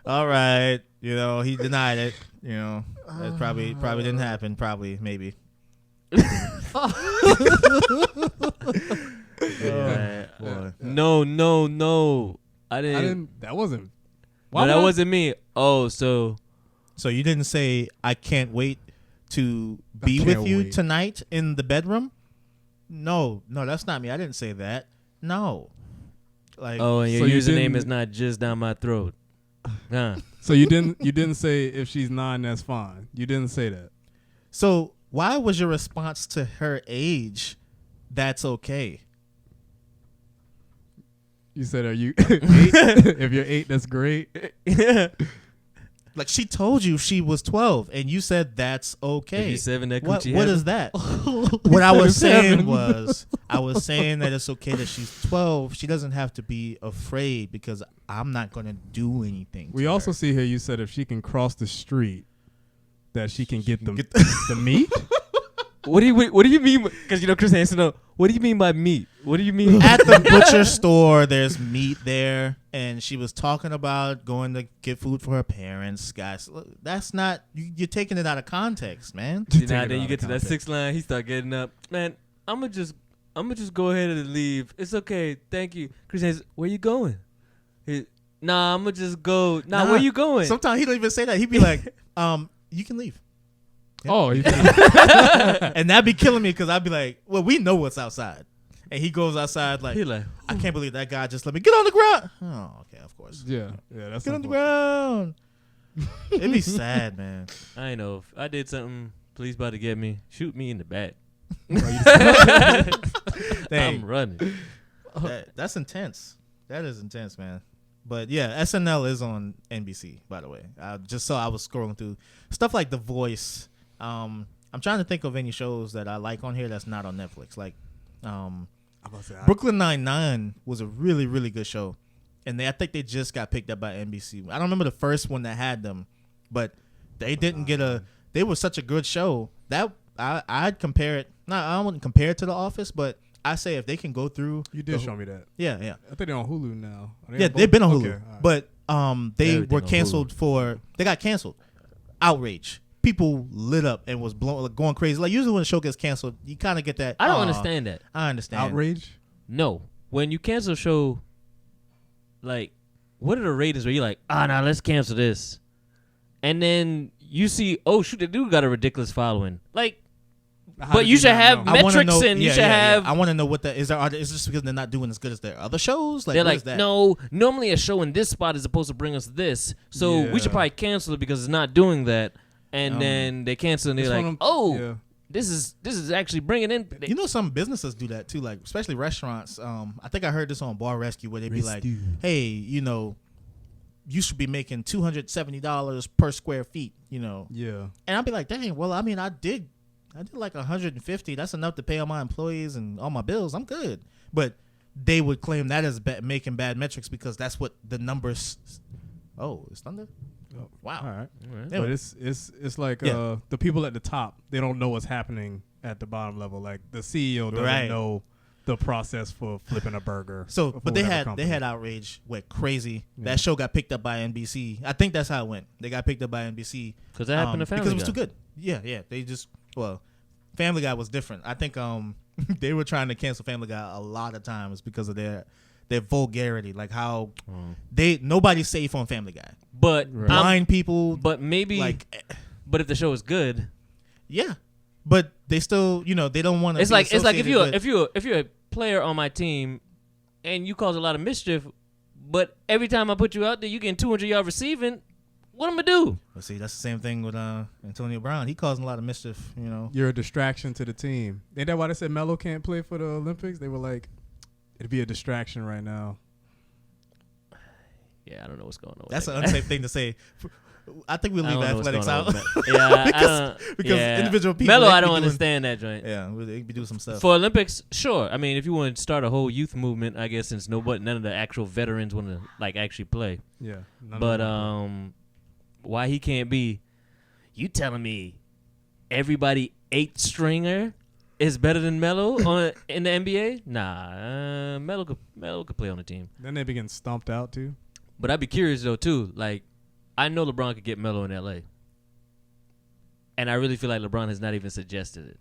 all right. You know, he denied it. You know, that probably didn't happen. Probably, maybe. Yeah. Boy. No. I didn't. That wasn't. But that wasn't me. Oh, so So you didn't say I can't wait to be can't with you wait. tonight in the bedroom? No, that's not me. I didn't say that. No. Like oh, and your So you username didn't- is not just down my throat. Huh. So you didn't say if she's 9, that's fine. You didn't say that. so why was your response to her age that's okay? You said, "Are you 8? If you're 8, that's great." Like she told you she was 12 and you said that's okay. If you 7, that What coochie what heaven? is that? What I was saying 7. was I was saying that it's okay that she's 12. She doesn't have to be afraid because I'm not going to do anything. We to also her. see here. You said if she can cross the street, that she can get the get the meat. What do you mean? Because you know Chris Hansen. No, what do you mean by meat? What do you mean? At the butcher store, there's meat there, and she was talking about going to get food for her parents. Guys, look, that's not you're taking it out of context, man. See, Take now it then out you of get to that context. 6th line. He start getting up. Man, I'm gonna just go ahead and leave. It's okay. Thank you. Chris Hansen, where you going? Nah, I'm gonna just go. Nah, where you going? Sometimes he don't even say that. He'd be like, you can leave. Oh, And that'd be killing me because I'd be like, well, we know what's outside. And he goes outside like, He like, I can't believe that guy just let me get on the ground. Oh, okay, of course. yeah. That's Get on the unfortunate. ground. It'd be sad, man. I know. If I did something, police about to get me. Shoot me in the back. I'm running. That's intense. That is intense, man. But yeah, SNL is on NBC, by the way. I was scrolling through stuff like The Voice. I'm trying to think of any shows that I like on here that's not on Netflix. Like, Brooklyn Nine-Nine was a really, really good show. And I think they just got picked up by NBC. I don't remember the first one that had them, but they didn't get they were such a good show that I'd compare it. I wouldn't compare it to The Office, but I say if they can go through. You did show me that. Yeah. I think they're on Hulu now. They've been on Hulu. Okay, right. But they were canceled they got canceled. Outrage. People lit up and was going crazy. Like usually when a show gets canceled, you kind of get that. I don't understand that. I understand. Outrage? No. When you cancel a show, like, what are the ratings where you're like, nah, let's cancel this. And then you see, oh, shoot, the dude got a ridiculous following. Like, but you should have metrics and you should have. I want to know what that is. Is this because they're not doing as good as their other shows? Like, they're what like, is that? no, normally a show in this spot is supposed to bring us this. So we should probably cancel it because it's not doing that. And then they cancel and they're like, this is actually bringing in. You know, some businesses do that too, like especially restaurants. I think I heard this on Bar Rescue where they'd be like, hey, you know, you should be making $270 per square feet, you know. Yeah. And I'd be like, dang, well, I mean, I did like 150. That's enough to pay all my employees and all my bills. I'm good. But they would claim that as making bad metrics because that's what the numbers. Oh, it's thunder. Oh, wow. All right. But it's like the people at the top, they don't know what's happening at the bottom level. Like the CEO doesn't know the process for flipping a burger. So, but they had outrage, went crazy. Yeah. That show got picked up by NBC. I think that's how it went. They got picked up by NBC because that happened to Family Guy. Because it was too good. Yeah. They just Family Guy was different. I think they were trying to cancel Family Guy a lot of times because of their vulgarity, like how nobody's safe on Family Guy. But blind people. But maybe but if the show is good, yeah. But they still, they don't want to. It's like if you're a player on my team, and you cause a lot of mischief, but every time I put you out there, you getting 200 yards receiving. What am I gonna do? Well, see, that's the same thing with Antonio Brown. He causing a lot of mischief. You're a distraction to the team. Ain't that why they said Melo can't play for the Olympics? They were like, it'd be a distraction right now. Yeah, I don't know what's going on. That's an unsafe thing to say. I think we leave athletics out. because individual people. Melo, I don't understand that joint. Yeah, they be doing some stuff for Olympics. Sure, I mean, if you want to start a whole youth movement, I guess since none of the actual veterans want to actually play. Yeah, but why he can't be? You telling me everybody 8-stringer is better than Melo in the NBA? Nah, Melo could play on the team. Then they be getting stomped out too. But I'd be curious though too. Like, I know LeBron could get Melo in LA, and I really feel like LeBron has not even suggested it.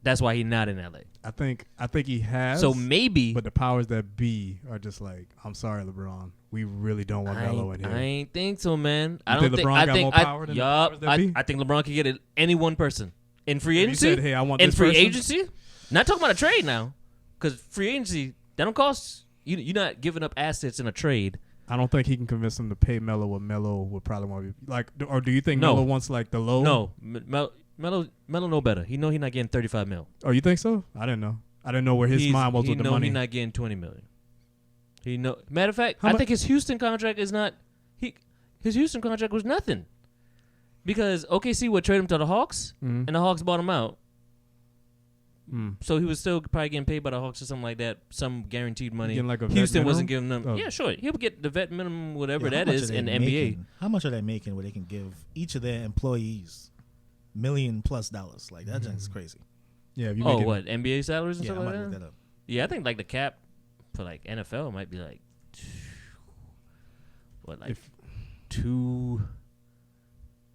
That's why he's not in LA. I think he has. So maybe, but the powers that be are just like, I'm sorry, LeBron, we really don't want Melo in here. I ain't think so, man. I don't think LeBron got more power than the powers that be? I think LeBron can get any one person in free agency. You said, hey, I want in this free person? agency. Not talking about a trade now, because free agency that don't cost you. You're not giving up assets in a trade. I don't think he can convince him to pay Melo what Melo would probably want to be like. Or do you think Melo wants like the low? No, Melo know better. He know he's not getting $35 million. Oh, you think so? I didn't know. I didn't know where his mind was with the money. He's not getting $20 million. He know. Matter of fact, I think his Houston contract is not. His Houston contract was nothing, because OKC would trade him to the Hawks, and the Hawks bought him out. So he was still probably getting paid by the Hawks or something like that, some guaranteed money. Like Houston wasn't giving them. Oh. Yeah, sure. He would get the vet minimum, whatever that is, in the NBA. How much are they making where they can give each of their employees $1 million+ Like that is crazy. Yeah. What NBA salaries and stuff like that? Look that up. Yeah, I think like the cap for like NFL might be like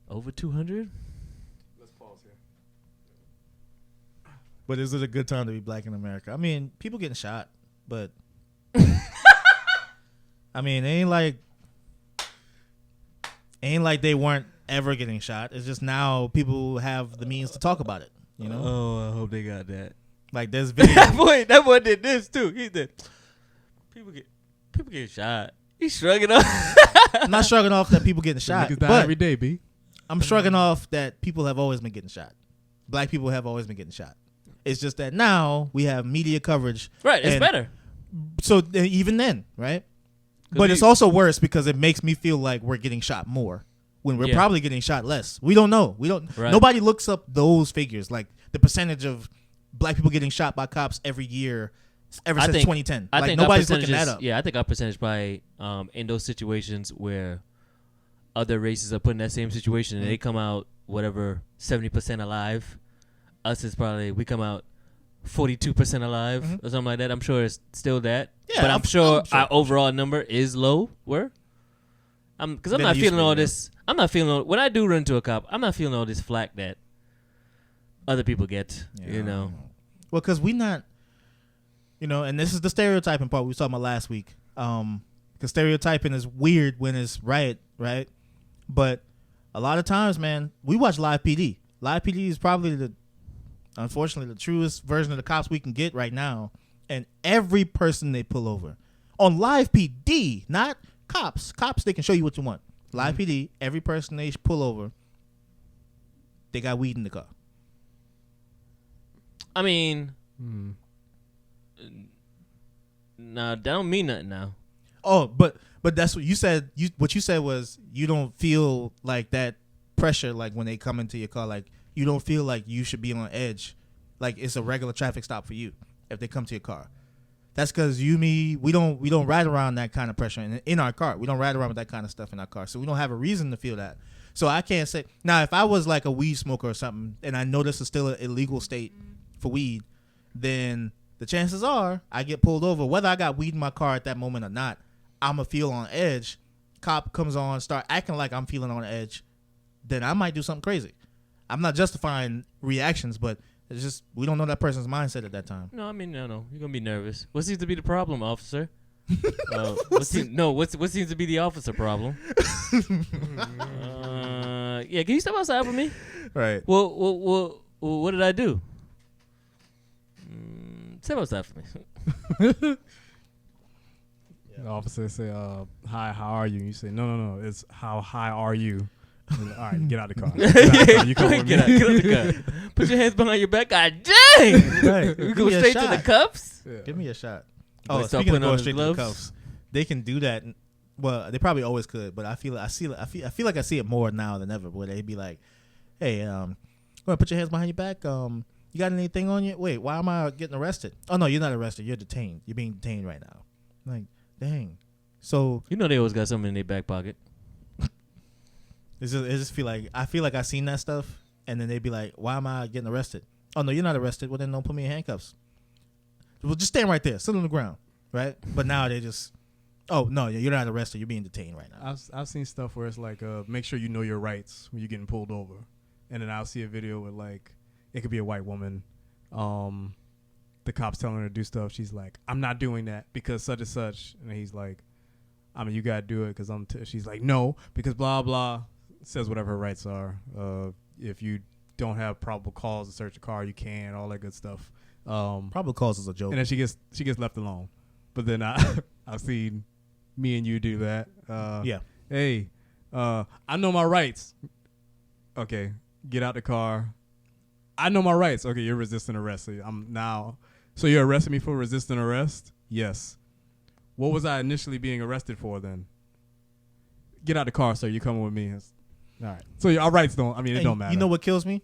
over 200. Let's pause here. But is it a good time to be black in America? I mean, people getting shot, but I mean, it ain't like they weren't ever getting shot. It's just now people have the means to talk about it. Oh, I hope they got that. Like there's video. that boy did this too. He did. People get shot. He's shrugging up. I'm not shrugging off that people getting shot, Niggas die but every day, B. I'm shrugging off that people have always been getting shot. Black people have always been getting shot. It's just that now we have media coverage. Right, it's better. So even then, right? But it's also worse because it makes me feel like we're getting shot more when we're probably getting shot less. We don't know. Right. Nobody looks up those figures, like the percentage of black people getting shot by cops every year since 2010. I like think nobody's looking that up. Yeah, I think our percentage probably in those situations where other races are put in that same situation and they come out whatever 70% alive. Us is probably we come out 42% alive or something like that. I'm sure it's still that. Yeah, but I'm sure our overall number is low. Because I'm not feeling all this. I'm not feeling when I do run into a cop. I'm not feeling all this flack that other people get. Well, because we not, and this is the stereotyping part we were talking about last week. Because stereotyping is weird when it's right, but a lot of times, man, we watch Live PD. Live PD is probably unfortunately the truest version of the cops we can get right now. And every person they pull over on Live PD, not cops. Cops, they can show you what you want. Live PD, every person they pull over, they got weed in the car. I mean, nah, that don't mean nothing now. Oh, but that's what you said. What you said was you don't feel like that pressure, like when they come into your car, like you don't feel like you should be on edge, like it's a regular traffic stop for you if they come to your car. That's because we don't ride around that kind of pressure in our car. We don't ride around with that kind of stuff in our car, so we don't have a reason to feel that. So I can't say now if I was like a weed smoker or something, and I know this is still an illegal state for weed, then the chances are I get pulled over, whether I got weed in my car at that moment or not. I'm going to feel on edge. Cop comes on, start acting like I'm feeling on edge, then I might do something crazy. I'm not justifying reactions, but it's just we don't know that person's mindset at that time. No, I mean, no. You're going to be nervous. What seems to be the problem, officer? What seems to be the officer problem? Yeah, can you step outside for me? Right. Well, what did I do? Step outside for me. The officer say, "Hi, how are you?" And you say, "No, it's how high are you?" All right, get out of the car. You come with me. Get out the car. Put your hands behind your back. God dang! Right. We go straight to the cuffs. Yeah. Give me a shot. Like Speaking of going straight gloves? to the cuffs, they can do that. Well, they probably always could, but I feel like I see it more now than ever. Where they'd be like, "Hey, go ahead, put your hands behind your back. You got anything on you? Wait, why am I getting arrested? Oh no, you're not arrested. You're detained. You're being detained right now." Like, dang. So they always got something in their back pocket. it just feel like I seen that stuff, and then they'd be like, "Why am I getting arrested? Oh no, you're not arrested. Well then, don't put me in handcuffs. Well, just stand right there, sit on the ground, right?" But now they just, "Oh no, you're not arrested. You're being detained right now." I've seen stuff where it's like, make sure you know your rights when you're getting pulled over, and then I'll see a video with like, it could be a white woman, the cops telling her to do stuff. She's like, "I'm not doing that because such and such," and he's like, "I mean, you gotta do it because she's like, "No, because blah blah." Says whatever her rights are. If you don't have probable cause to search a car, you can, all that good stuff. Probable cause is a joke. And then she gets left alone. But then I've seen me and you do that. Yeah. Hey, I know my rights. Okay, get out the car. I know my rights. Okay, you're resisting arrest. So you're arresting me for resisting arrest? Yes. What was I initially being arrested for then? Get out the car, sir. You're coming with me. All right. So our rights don't. I mean, it don't matter. You know what kills me?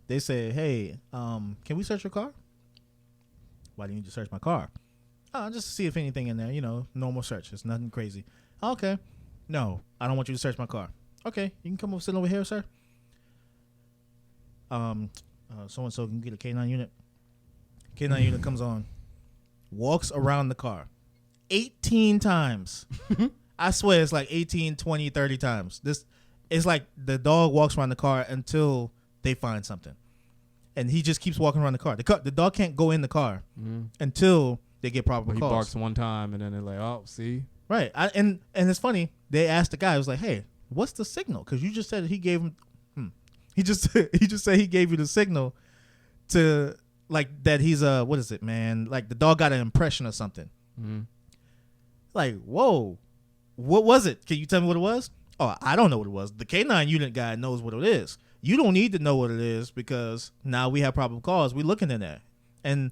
They say, "Hey, can we search your car?" "Why do you need to search my car?" "Oh, just to see if anything in there. Normal search. It's nothing crazy." "Okay." "No, I don't want you to search my car." "Okay, you can come over, sit over here, sir." So and so can get a K9 unit. K9 unit comes on, walks around the car 18 times. I swear it's like 18, 20, 30 times. It's like the dog walks around the car until they find something. And he just keeps walking around the car. The dog can't go in the car until they get probable cause. He barks one time and then they're like, "Oh, see?" Right. And it's funny. They asked the guy, it was like, "Hey, what's the signal?" Because you just said he gave him he just said he gave you the signal to like that he's what is it, man? Like the dog got an impression or something. Like, whoa. what was it? Can you tell me what it was? Oh, I don't know what it was. The K9 unit guy knows what it is. You don't need to know what it is because now we have probable cause. We're looking in there. And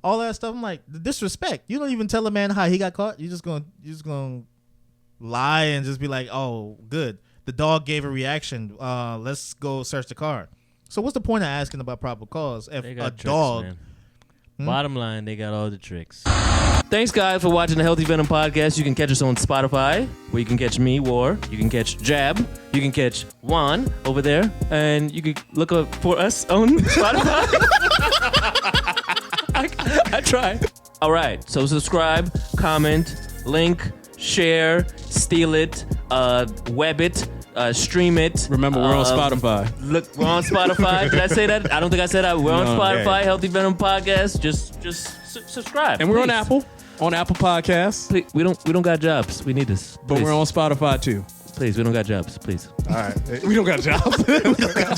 all that stuff, I'm like, the disrespect. You don't even tell a man how he got caught. You're just gonna lie and just be like, oh, good. The dog gave a reaction. Let's go search the car. So what's the point of asking about probable cause if They got a tricks, dog... man. Bottom line, they got all the tricks. Thanks, guys, for watching the Healthy Venom podcast. You can catch us on Spotify, where you can catch me, War. You can catch Jab. You can catch Juan over there. And you can look up for us on Spotify. I try. All right, so subscribe, comment, link, share, steal it, web it, stream it. Remember, we're on Spotify. Look, we're on Spotify. Did I say that? I don't think I said that. We're on Spotify, yeah. Healthy Venom Podcast. Just subscribe. And we're please. on Apple Podcasts. Please, we don't got jobs. We need this. But Please. we're on Spotify too. Please, we don't got jobs. Please. All right. We don't got jobs.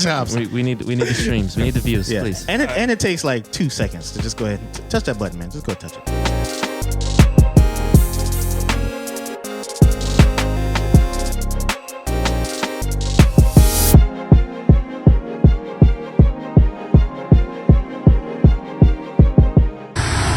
Jobs. We need the streams. We need the views. Yeah. Please. And it takes like 2 seconds to just go ahead and touch that button, man. Just go touch it.